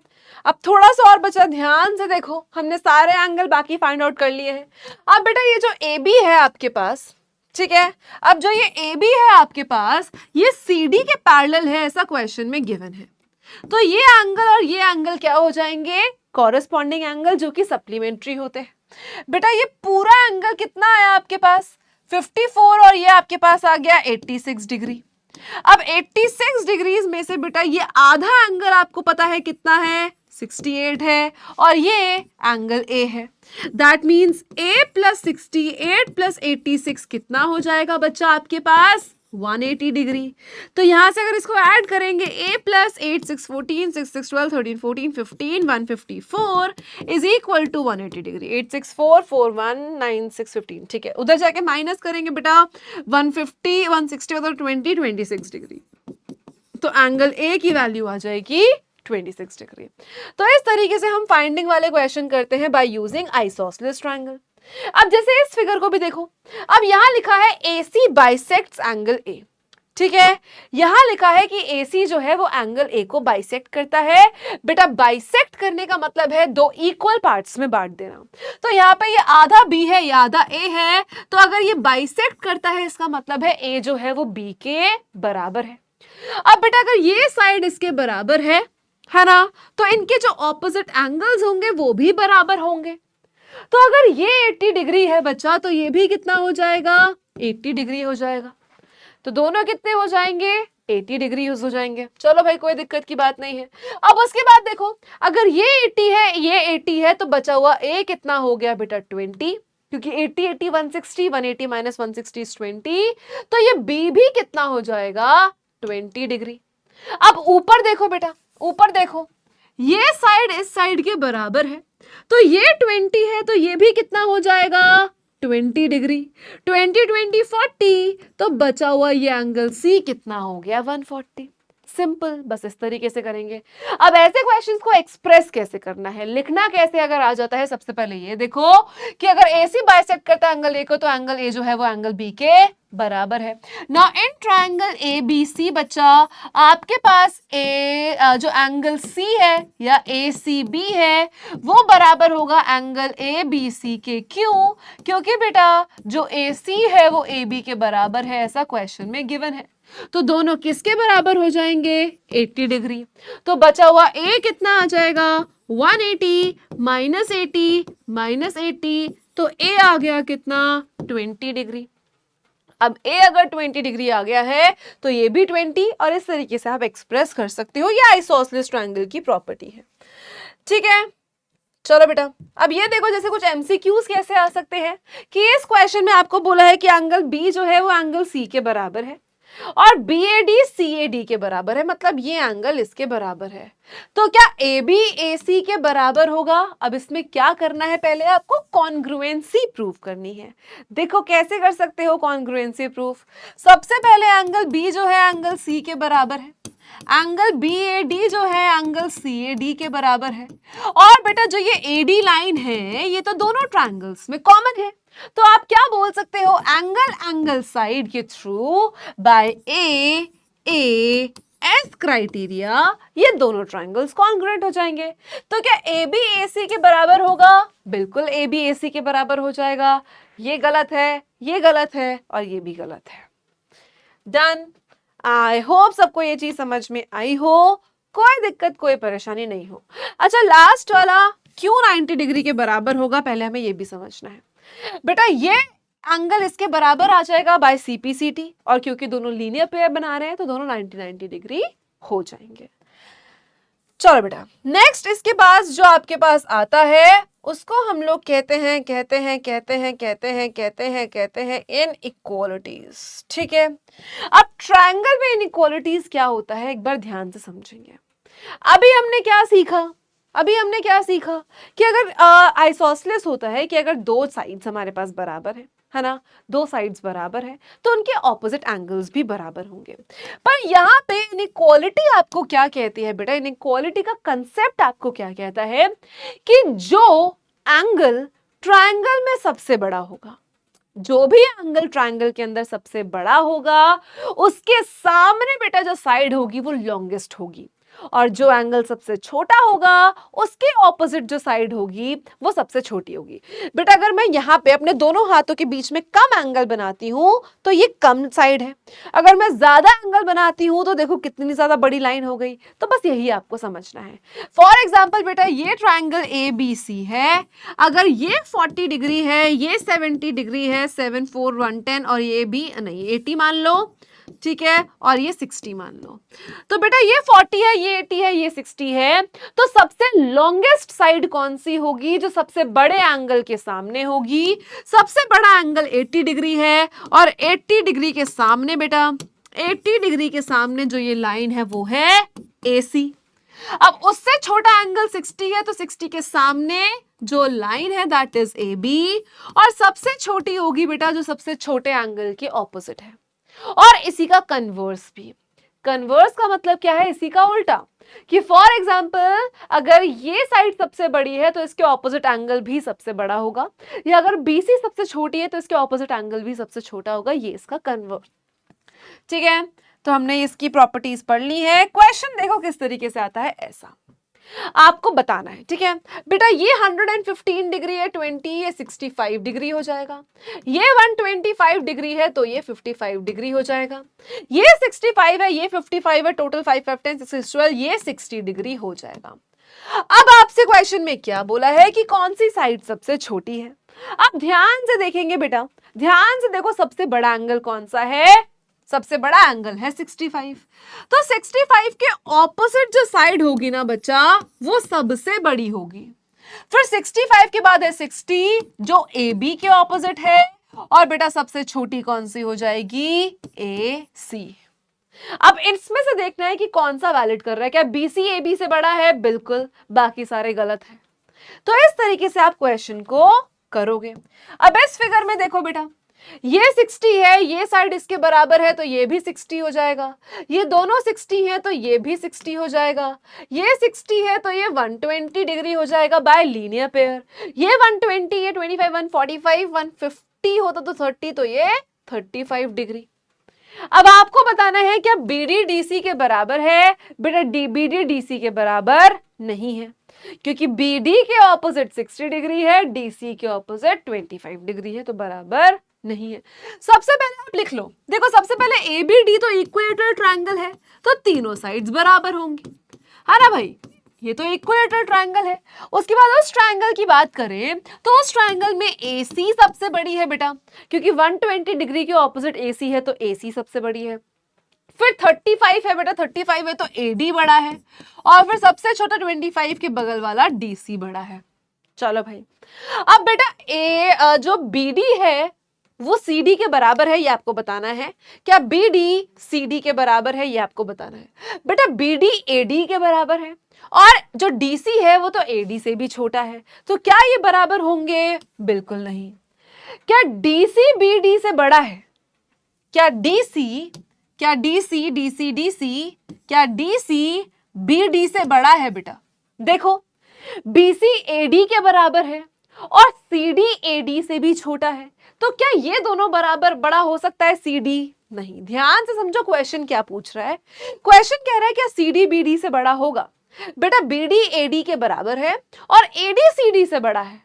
अब थोड़ा सा और बचा। ध्यान से देखो, हमने सारे एंगल बाकी फाइंड आउट कर लिए हैं। अब बेटा ये जो AB है आपके पास, ठीक है, अब जो ये AB है आपके पास, ये CD के पैरेलल है, ऐसा क्वेश्चन में गिवन है। तो ये एंगल और ये एंगल क्या हो जाएंगे? कॉरेस्पॉन्डिंग एंगल, जो कि सप्लीमेंट्री होते हैं। बेटा ये पूरा एंगल कितना आया आपके पास? 54, और ये आपके पास आ गया 86 डिग्री। अब 86 डिग्रीज में से बेटा ये आधा एंगल आपको पता है कितना है? 68 है, और ये एंगल A है। That means A plus 68 plus 86 कितना हो जाएगा बच्चा आपके पास? 180 डिग्री। तो यहाँ से अगर इसको ऐड करेंगे a plus 8 6 14 6 6 12 13 14 15 154 is equal to 180 degree. 8 6 4 4 1 9 6 15। ठीक है, उधर जाके माइनस करेंगे बेटा 150 160 मतलब 20 26 डिग्री। तो एंगल ए की वैल्यू आ जाएगी 26 डिग्री। तो इस तरीके से हम फाइंडिंग वाले क्वेश्चन करते हैं बाय यूजिंग आइसोसेलेस ट्रायंगल। अब जैसे इस फिगर को भी देखो, अब यहां लिखा है AC बाइसेक्ट्स एंगल ए। ठीक है, यहां लिखा है कि AC जो है वो एंगल ए को बाइसेक्ट करता है। बेटा बाइसेक्ट करने का मतलब है दो इक्वल पार्ट्स में बांट देना। तो यहाँ पे ये आधा B है, ये आधा A है। तो अगर ये बाइसेक्ट करता है इसका मतलब है A जो है वो B के बराबर है। अब बेटा अगर ये साइड इसके बराबर है ना, तो इनके जो ऑपोजिट एंगल्स होंगे वो भी बराबर होंगे। तो अगर ये 80 डिग्री है बच्चा, तो ये भी कितना हो जाएगा? 80 डिग्री हो जाएगा। तो दोनों कितने हो जाएंगे? 80 डिग्री हो जाएंगे। चलो भाई, कोई दिक्कत की बात नहीं है। अब उसके बाद देखो, अगर ये 80 है, ये 80 है, तो बचा हुआ A कितना हो गया बेटा? 20, क्योंकि 80 80 160, 180 माइनस 160 इज 20। तो ये B भी कितना हो जाएगा? 20 डिग्री। अब ऊपर देखो बेटा, ऊपर देखो, ये साइड इस साइड के बराबर है, तो ये 20 है, तो ये भी कितना हो जाएगा? 20 डिग्री। 20 20 40, तो बचा हुआ ये एंगल C कितना हो गया? 140। सिंपल, बस इस तरीके से करेंगे। अब ऐसे क्वेश्चंस को एक्सप्रेस कैसे करना है, लिखना कैसे अगर आ जाता है, सबसे पहले ये देखो कि अगर AC बाइसेक्ट करता है एंगल A को, तो एंगल A जो है वो एंगल B के बराबर है। नाउ इन ट्रायंगल ABC बच्चा, आपके पास जो एंगल C है या ACB है वो बराबर होगा एंगल ABC के। क्यों? क्योंकि बेटा जो AC है वो AB के बराबर है, ऐसा क्वेश्चन में गिवन है। तो दोनों किसके बराबर हो जाएंगे? 80 डिग्री। तो बचा हुआ A कितना आ जाएगा? 180 माइनस 80 माइनस 80, तो A आ गया कितना? 20 डिग्री। अब A अगर 20 डिग्री आ गया है तो ये भी 20, और इस तरीके से आप एक्सप्रेस कर सकते हो। ये आइसोसेलेस ट्रायंगल की प्रॉपर्टी है। ठीक है, चलो बेटा, अब ये देखो जैसे कुछ MCQs कैसे आ सकते हैं कि इस क्वेश्चन में आपको बोला है कि एंगल B जो है वो एंगल C के बराबर है और BAD CAD के बराबर है, मतलब ये एंगल इसके बराबर है। तो क्या AB AC के बराबर होगा? अब इसमें क्या करना है, पहले आपको कॉन्ग्रुएंसी प्रूव करनी है। देखो कैसे कर सकते हो कॉन्ग्रुएंसी प्रूफ। सबसे पहले एंगल B जो है एंगल C के बराबर है, एंगल BAD जो है एंगल CAD के बराबर है, और बेटा जो ये AD लाइन है ये तो दोनों ट्रायंगल्स में कॉमन है। तो आप क्या बोल सकते हो? एंगल साइड के थ्रू बाय AS क्राइटेरिया ये दोनों ट्रायंगल्स कॉन्ग्रुएंट हो जाएंगे। तो क्या AB AC के बराबर होगा? बिल्कुल AB AC के बराबर हो जाएगा। ये गलत है, ये गलत है, और ये भी गलत है। डन। आई होप सबको ये चीज समझ में आई हो, कोई दिक्कत कोई परेशानी नहीं हो। अच्छा, लास्ट वाला क्यों 90 डिग्री के बराबर होगा, पहले हमें ये भी समझना है। बेटा ये एंगल इसके बराबर आ जाएगा बाय CPCT, और क्योंकि दोनों लीनियर पेयर बना रहे हैं तो दोनों 90 डिग्री हो जाएंगे। चलो बेटा, नेक्स्ट इसके पास जो आपके पास आता है उसको हम लोग कहते हैं इनइक्वालिटीज। ठीक है, अब ट्रायंगल में इनइक्वालिटीज क्या होता है एक बार ध्यान से समझेंगे। अभी हमने क्या सीखा कि अगर आइसोसेलेस होता है कि अगर दो साइड्स हमारे पास बराबर है ना, दो साइड्स बराबर है तो उनके ऑपोजिट एंगल्स भी बराबर होंगे। पर यहाँ पे इनइक्वालिटी आपको क्या कहती है बेटा? इनइक्वालिटी का कंसेप्ट आपको क्या कहता है कि जो एंगल ट्रायंगल में सबसे बड़ा होगा, जो भी एंगल ट्रायंगल के अंदर सबसे बड़ा होगा उसके सामने बेटा जो साइड होगी वो लॉन्गेस्ट होगी, और जो एंगल सबसे छोटा होगा उसके ऑपोजिट जो साइड होगी वो सबसे छोटी होगी। बेटा अगर मैं यहाँ पे अपने दोनों हाथों के बीच में कम एंगल बनाती हूँ तो ये कम साइड है, अगर मैं ज्यादा एंगल बनाती हूँ तो देखो कितनी ज्यादा बड़ी लाइन हो गई। तो बस यही आपको समझना है। फॉर एग्जाम्पल बेटा ये ट्राइंगल ABC है, अगर ये 40 डिग्री है, ये 70 डिग्री है, 7 4 110, और ये भी नहीं 80 मान लो, ठीक है, और ये 60 मान लो। तो बेटा ये 40 है, ये 80 है, ये 60 है, तो सबसे लॉन्गेस्ट साइड कौन सी होगी? जो सबसे बड़े एंगल के सामने होगी। सबसे बड़ा एंगल 80 डिग्री है, और 80 डिग्री के सामने बेटा, 80 डिग्री के सामने जो ये लाइन है वो है AC। अब उससे छोटा एंगल 60 है, तो 60 के सामने जो लाइन है दैट इज AB, और सबसे छोटी होगी बेटा जो सबसे छोटे एंगल के ऑपोजिट है। और इसी का कन्वर्स भी। कन्वर्स का मतलब क्या है? इसी का उल्टा, कि फॉर एग्जाम्पल अगर ये साइड सबसे बड़ी है तो इसके ऑपोजिट एंगल भी सबसे बड़ा होगा, या अगर BC सबसे छोटी है तो इसके ऑपोजिट एंगल भी सबसे छोटा होगा। ये इसका कन्वर्स। ठीक है, तो हमने इसकी प्रॉपर्टीज पढ़ ली है। क्वेश्चन देखो किस तरीके से आता है, ऐसा आपको बताना है। ठीक है बेटा, ये 115 डिग्री है, 20 ये 65 डिग्री हो जाएगा। ये 125 डिग्री है तो ये 55 डिग्री हो जाएगा। ये 65 है, ये 55 है, टोटल 5 5 10 6 12, ये 60 डिग्री हो जाएगा। अब आपसे क्वेश्चन में क्या बोला है कि कौन सी साइड सबसे छोटी है। अब ध्यान से देखेंगे बेटा, ध्यान से देखो, सबसे बड़ा एंगल कौन सा है? सबसे बड़ा एंगल है 65। तो 65 के ऑपोजिट जो साइड होगी ना बच्चा, वो सबसे बड़ी होगी। फिर 65 के बाद है 60 जो AB के ऑपोजिट है, और बेटा सबसे छोटी कौन सी हो जाएगी? AC। अब इसमें से देखना है कि कौन सा वैलिड कर रहा है। क्या BC AB से बड़ा है? बिल्कुल, बाकी सारे गलत हैं। तो इस तरीके से आप क्वेश्चन को करोगे। अब इस फिगर में देखो बेटा, ये 60 है, ये साइड इसके बराबर है तो ये भी 60 हो जाएगा। ये दोनों 60 हैं तो ये भी 60 हो जाएगा। ये 60 है तो ये 120 डिग्री हो जाएगा बाय लीनियर पेयर। ये 120, ये 25, 145, 150 होता तो 30, तो ये 35 डिग्री। अब आपको बताना है क्या BD DC के बराबर है? बेटा BD DC के बराबर नहीं है, क्योंकि BD के ऑपोजिट 60 डिग्री है, DC के ऑपोजिट 25 डिग्री है, तो बराबर नहीं है। सबसे पहले आप लिख लो, देखो सबसे पहले ABD तो इक्विलेटरल ट्रायंगल है, तो तीनों साइड्स बराबर होंगी, है ना भाई? ये तो इक्विलेटरल ट्रायंगल है। उसके बाद उस ट्रायंगल की बात करें तो उस ट्रायंगल में AC सबसे बड़ी है बेटा, क्योंकि 120 डिग्री के ऑपोजिट AC है तो AC सबसे बड़ी है। फिर 35 है बेटा, 35 है तो AD बड़ा है, और फिर सबसे छोटा 25 के बगल वाला DC बड़ा है। चलो भाई, अब बेटा जो BD है वो CD के बराबर है, ये आपको बताना है। क्या BD CD के बराबर है? ये आपको बताना है। बेटा BD AD के बराबर है, और जो DC है वो तो AD से भी छोटा है, तो क्या ये बराबर होंगे? बिल्कुल नहीं। क्या DC BD से बड़ा है? क्या DC BD से बड़ा है? बेटा देखो, BC AD के बराबर है और CD AD से भी छोटा है, तो क्या ये दोनों बराबर बड़ा हो सकता है CD? नहीं। ध्यान से समझो क्वेश्चन क्या पूछ रहा है। क्वेश्चन कह रहा है क्या CD BD से बड़ा होगा? बेटा BD AD के बराबर है और AD CD से बड़ा है,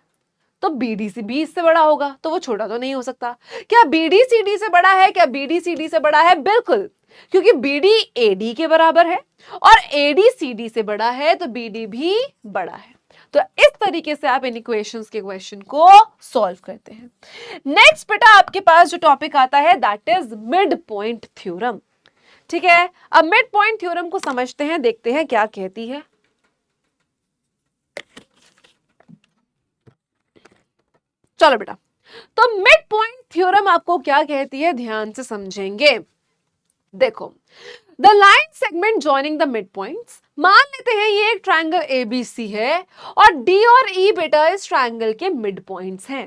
तो BD से 20 से बड़ा होगा, तो वो छोटा तो नहीं हो सकता। क्या BD CD से बड़ा है? क्या BD CD से बड़ा है? बिल्कुल, क्योंकि BD AD के बराबर है और AD CD से बड़ा है, तो BD भी बड़ा है। तो इस तरीके से आप इन इक्वेशंस के क्वेश्चन को सॉल्व करते हैं। नेक्स्ट बेटा आपके पास जो टॉपिक आता है that is mid point theorem. ठीक है, अब मिड पॉइंट थ्योरम को समझते हैं, देखते हैं क्या कहती है। चलो बेटा, तो मिड पॉइंट थ्योरम आपको क्या कहती है, ध्यान से समझेंगे। देखो, the line segment joining the mid points, मान लेते हैं ये एक ट्रायंगल ABC है और D और E बेटा इस ट्रायंगल के मिड पॉइंट्स हैं।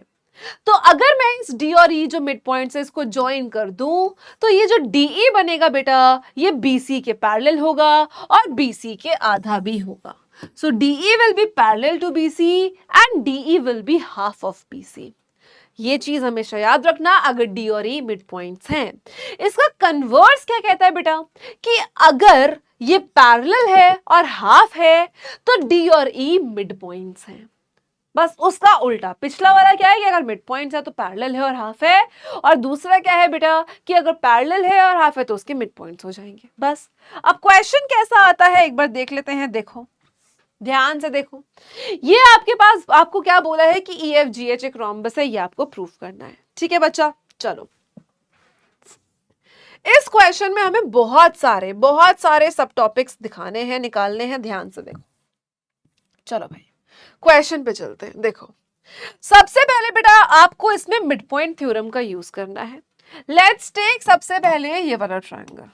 तो अगर मैं इस D और E जो मिड पॉइंट्स है इसको ज्वाइन कर दूं, तो ये जो DE बनेगा बेटा ये BC के पैरेलल होगा और BC के आधा भी होगा। So DE will be parallel to BC and DE will be half of BC. ये चीज हमेशा याद रखना अगर D और E मिड पॉइंट्स हैं। इसका कन्वर्स क्या कहता है बेटा, कि अगर ये पैरेलल है और हाफ है तो D और E मिड पॉइंट्स हैं। बस उसका उल्टा, पिछला वाला क्या है कि अगर मिड पॉइंट्स है तो पैरेलल है और हाफ है, और दूसरा क्या है बेटा कि अगर पैरेलल है और हाफ है तो उसके मिड पॉइंट्स हो जाएंगे। बस अब क्वेश्चन कैसा आता है एक बार देख लेते हैं। देखो ध्यान से देखो, ये आपके पास आपको क्या बोला है कि EFGH एक रोम्बस है, ये आपको प्रूफ करना है। ठीक है बच्चा, चलो इस क्वेश्चन में हमें बहुत सारे सब टॉपिक्स दिखाने हैं, निकालने हैं, ध्यान से देखो। चलो भाई क्वेश्चन पे चलते हैं। देखो सबसे पहले बेटा आपको इसमें मिड पॉइंट थ्योरम का यूज करना है। लेट्स टेक सबसे पहले ये वाला ट्रायंगल,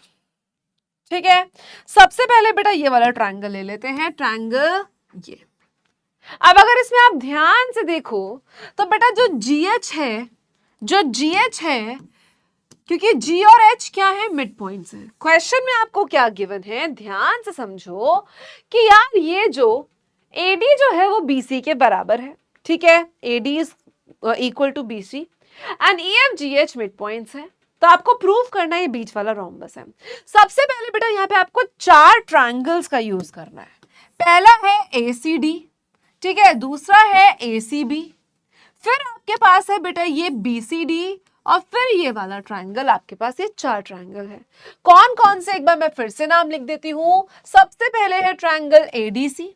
ठीक है। सबसे पहले बेटा ये वाला ट्रायंगल ले लेते हैं, ट्रायंगल ये। अब अगर इसमें आप ध्यान से देखो तो बेटा जो GH है, जो GH है, क्योंकि G और H क्या है, मिड पॉइंट्स हैं। क्वेश्चन में आपको क्या गिवन है, ध्यान से समझो कि यार ये जो AD जो है वो BC के बराबर है, ठीक है। AD is equal to BC and EFGH mid points है। तो आपको प्रूव करना है ये बीच वाला रोम्बस है। सबसे पहले बेटा यहाँ पे आपको 4 ट्रायंगल्स का यूज करना है। पहला है ACD, ठीक है, दूसरा है ACB, फिर आपके पास है बेटा ये BCD और फिर ये वाला ट्रायंगल। आपके पास ये 4 ट्रायंगल है। कौन कौन से, एक बार मैं फिर से नाम लिख देती हूं। सबसे पहले है ट्रायंगल ADC,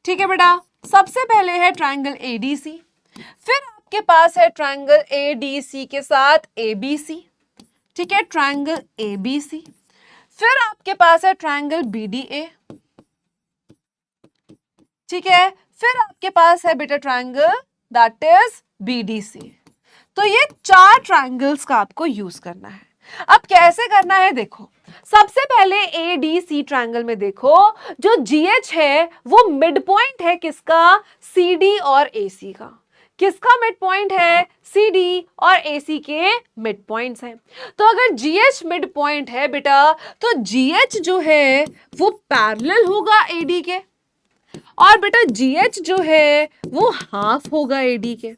ठीक है बेटा, सबसे पहले है ट्रायंगल ADC, फिर आपके पास है ट्रायंगल ADC के साथ ABC, ठीक है, ट्रायंगल ABC, फिर आपके पास है ट्रायंगल BDA, ठीक है, फिर आपके पास है बेटा ट्रायंगल दैट इज BDC। तो ये 4 ट्रायंगल्स का आपको यूज करना है। अब कैसे करना है देखो, सबसे पहले ADC ट्रायंगल में देखो जो GH है वो मिड पॉइंट है किसका, CD और AC का। किसका मिड पॉइंट है, CD और AC के मिड पॉइंट्स हैं। तो अगर GH मिड पॉइंट है बेटा तो GH जो है वो पैरेलल होगा AD के, और बेटा GH जो है वो हाफ होगा AD के।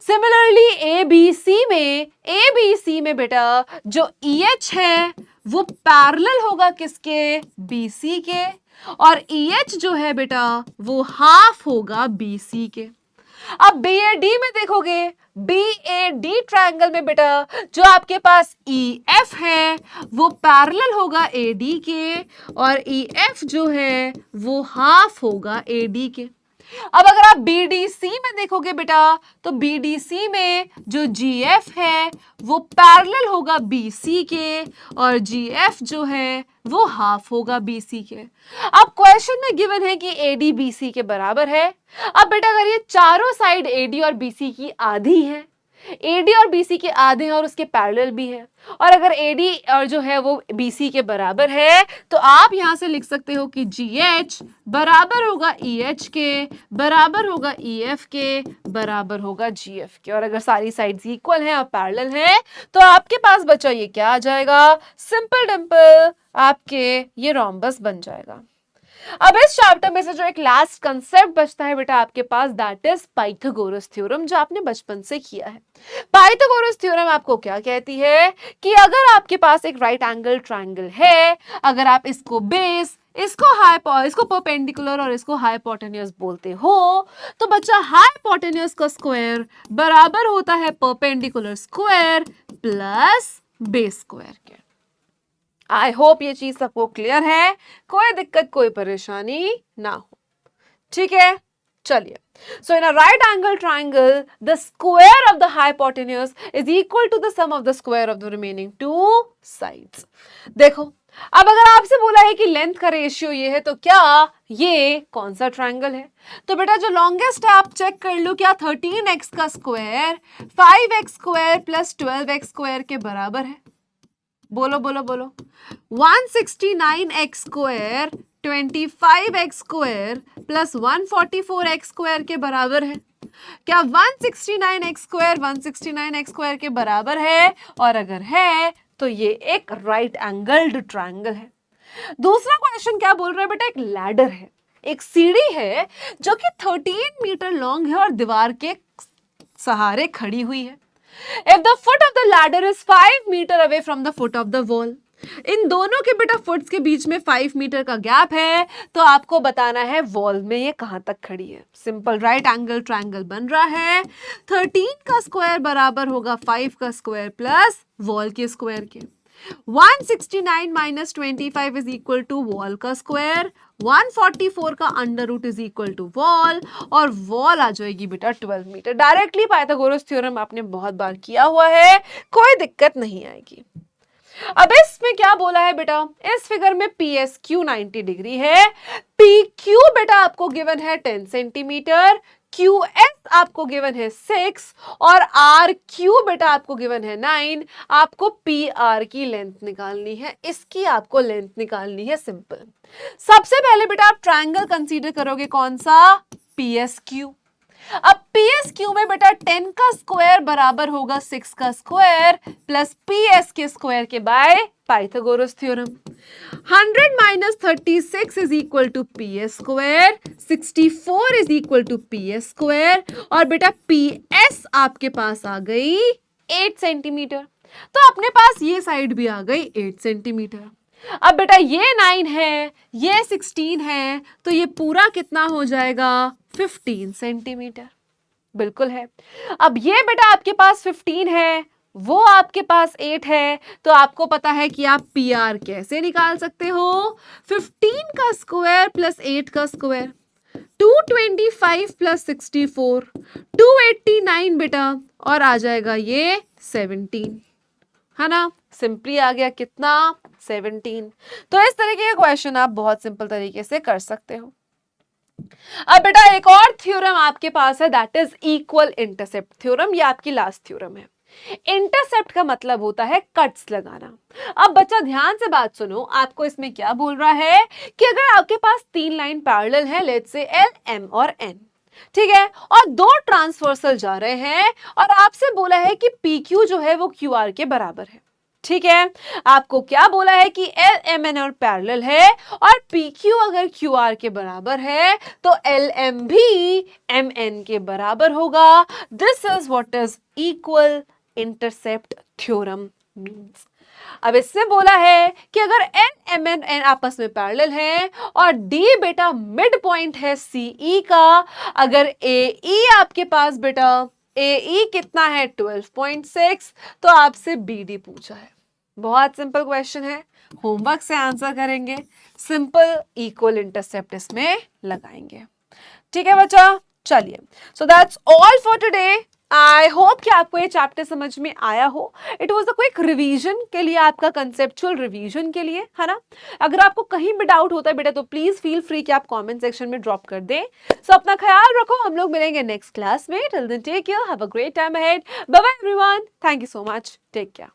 सिमिलरली ABC में बेटा जो EH है वो पैरेलल होगा किसके, BC के, और EH जो है बेटा वो हाफ होगा BC के। अब BAD में देखोगे, BAD ट्रायंगल में बेटा जो आपके पास EF है वो पैरेलल होगा AD के, और EF जो है वो हाफ होगा AD के। अब अगर आप BDC में देखोगे बेटा तो BDC में जो GF है वो पैरेलल होगा BC के, और GF जो है वो हाफ होगा BC के। अब क्वेश्चन में गिवन है कि AD BC के बराबर है। अब बेटा अगर ये चारों साइड AD और BC की आधी है, AD और BC के आधे हैं और उसके पैरेलल भी है, और अगर AD और जो है वो BC के बराबर है, तो आप यहां से लिख सकते हो कि GH बराबर होगा EH के, बराबर होगा EF के, बराबर होगा GF के। और अगर सारी साइड्स इक्वल हैं और पैरेलल हैं तो आपके पास बचा ये क्या आ जाएगा, सिंपल डिंपल, आपके ये रोम्बस बन जाएगा। अब इस चैप्टर में से जो एक लास्ट कंसेप्ट बचता है बेटा आपके पास, दैट इज पाइथागोरस थ्योरम, जो आपने बचपन से किया है। पाइथागोरस थ्योरम आपको क्या कहती है कि अगर आपके पास एक राइट एंगल ट्रायंगल है, अगर आप इसको बेस, इसको परपेंडिकुलर और इसको हाइपोटेन्यूस बोलते हो, तो बच्चा हाइपोटेन्यूस का स्क्वायर बराबर होता है perpendicular square plus base square के। आई होप ये चीज सबको क्लियर है, कोई दिक्कत कोई परेशानी ना हो, ठीक है। चलिए, so in a right angle triangle the square of the hypotenuse is equal to the sum of the square of the remaining 2 sides. देखो अब अगर आपसे बोला है कि लेंथ का रेशियो ये है, तो क्या ये कौन सा ट्रायंगल है? तो बेटा जो लॉन्गेस्ट है आप चेक कर लो, क्या 13x का square 5x square plus 12x square के बराबर है? बोलो बोलो बोलो। 169x square 25x square plus 144x square के बराबर है। क्या 169x स्क्वायर 169x स्क्वायर के बराबर है? और अगर है तो ये एक राइट एंगल्ड ट्रायंगल है। दूसरा क्वेश्चन क्या बोल रहा है बेटा, एक लैडर है, एक सीढ़ी है जो कि 13 मीटर लॉन्ग है और दीवार के सहारे खड़ी हुई है। If the foot of the ladder is 5 meter away from the foot of the wall, इन दोनों के बेटा फुट्स के बीच में 5 मीटर का गैप है, तो आपको बताना है वॉल में ये कहां तक खड़ी है। सिंपल राइट एंगल ट्रायंगल बन रहा है, 13 का स्क्वायर बराबर होगा 5 का स्क्वायर प्लस वॉल के स्क्वायर के। 169 माइनस 25 इज इक्वल टू वॉल का स्क्वायर, 144 का under root is equal to वॉल, और वॉल आ जाएगी बेटा 12 मीटर। डायरेक्टली पाइथागोरस थ्योरम आपने बहुत बार किया हुआ है, कोई दिक्कत नहीं आएगी। अब इसमें क्या बोला है बेटा, इस फिगर में पी एस क्यू 90 डिग्री है, पी क्यू बेटा आपको गिवन है 10 सेंटीमीटर, क्यू एस आपको गिवन है 6 और आर क्यू बेटा आपको गिवन है 9। आपको पी आर की लेंथ निकालनी है, इसकी आपको लेंथ निकालनी है। सिंपल। सबसे पहले बेटा आप ट्रायंगल कंसीडर करोगे, कौन सा, पी एस क्यू। अब पी एस क्यू में बेटा 10 का स्क्वायर बराबर होगा 6 का स्क्वायर प्लस पी एस के स्क्वायर के by Pythagoras theorem. 100 minus 36 is equal to P S square, 64 is equal to P S square और बेटा पी एस आपके पास आ गई 8 सेंटीमीटर। तो अपने पास ये साइड भी आ गई 8 सेंटीमीटर। अब बेटा ये 9 है, ये 16 है, तो ये पूरा कितना हो जाएगा, 15 सेंटीमीटर। बिल्कुल है। अब ये बेटा आपके पास 15 है, वो आपके पास 8 है, तो आपको पता है कि आप पी आर कैसे निकाल सकते हो, 15 का स्क्वायर प्लस 8 का स्क्वायर, 225 प्लस 64, 289 बेटा, और आ जाएगा ये 17, है ना। सिंपली आ गया कितना, 17। तो इस तरीके का क्वेश्चन आप बहुत सिंपल तरीके से कर सकते हो। अब बेटा एक और थ्योरम आपके पास है, that is equal intercept theorem. ये आपकी लास्ट थ्योरम है। इंटरसेप्ट का मतलब होता है कट्स लगाना। अब बच्चा ध्यान से बात सुनो, आपको इसमें क्या बोल रहा है कि अगर आपके पास 3 लाइन पैरेलल है, लेट्स से एल, एम और एन, ठीक है, और 2 ट्रांसवर्सल जा रहे हैं और आपसे बोला है कि पी क्यू जो है वो क्यू आर के बराबर है, ठीक है। आपको क्या बोला है कि एल एम एन और पैरेलल है और पी क्यू अगर क्यू आर के बराबर है तो एल एम भी एम एन के बराबर होगा। This is what is equal intercept theorem means. अब इससे बोला है कि अगर एन एम एन एन आपस में पैरेलल है और डी बेटा मिड पॉइंट है सीई का, अगर ए ई आपके पास बेटा ए ई कितना है 12.6, तो आपसे बी डी पूछा है। बहुत सिंपल क्वेश्चन है, होमवर्क से आंसर करेंगे, सिंपल इक्वल इंटरसेप्ट इसमें लगाएंगे। ठीक है बच्चा, चलिए, so that's all for today. I hope कि आपको ये चैप्टर समझ में आया हो। It was a quick revision के लिए, आपका कंसेप्चुअल रिवीजन के लिए, है ना। अगर आपको कहीं भी डाउट होता है बेटा तो प्लीज फील फ्री कि आप कमेंट सेक्शन में ड्रॉप कर दें। सो अपना ख्याल रखो, हम लोग मिलेंगे नेक्स्ट क्लास में। Till then take care, have a great time ahead, bye bye everyone, thank you so much, take care.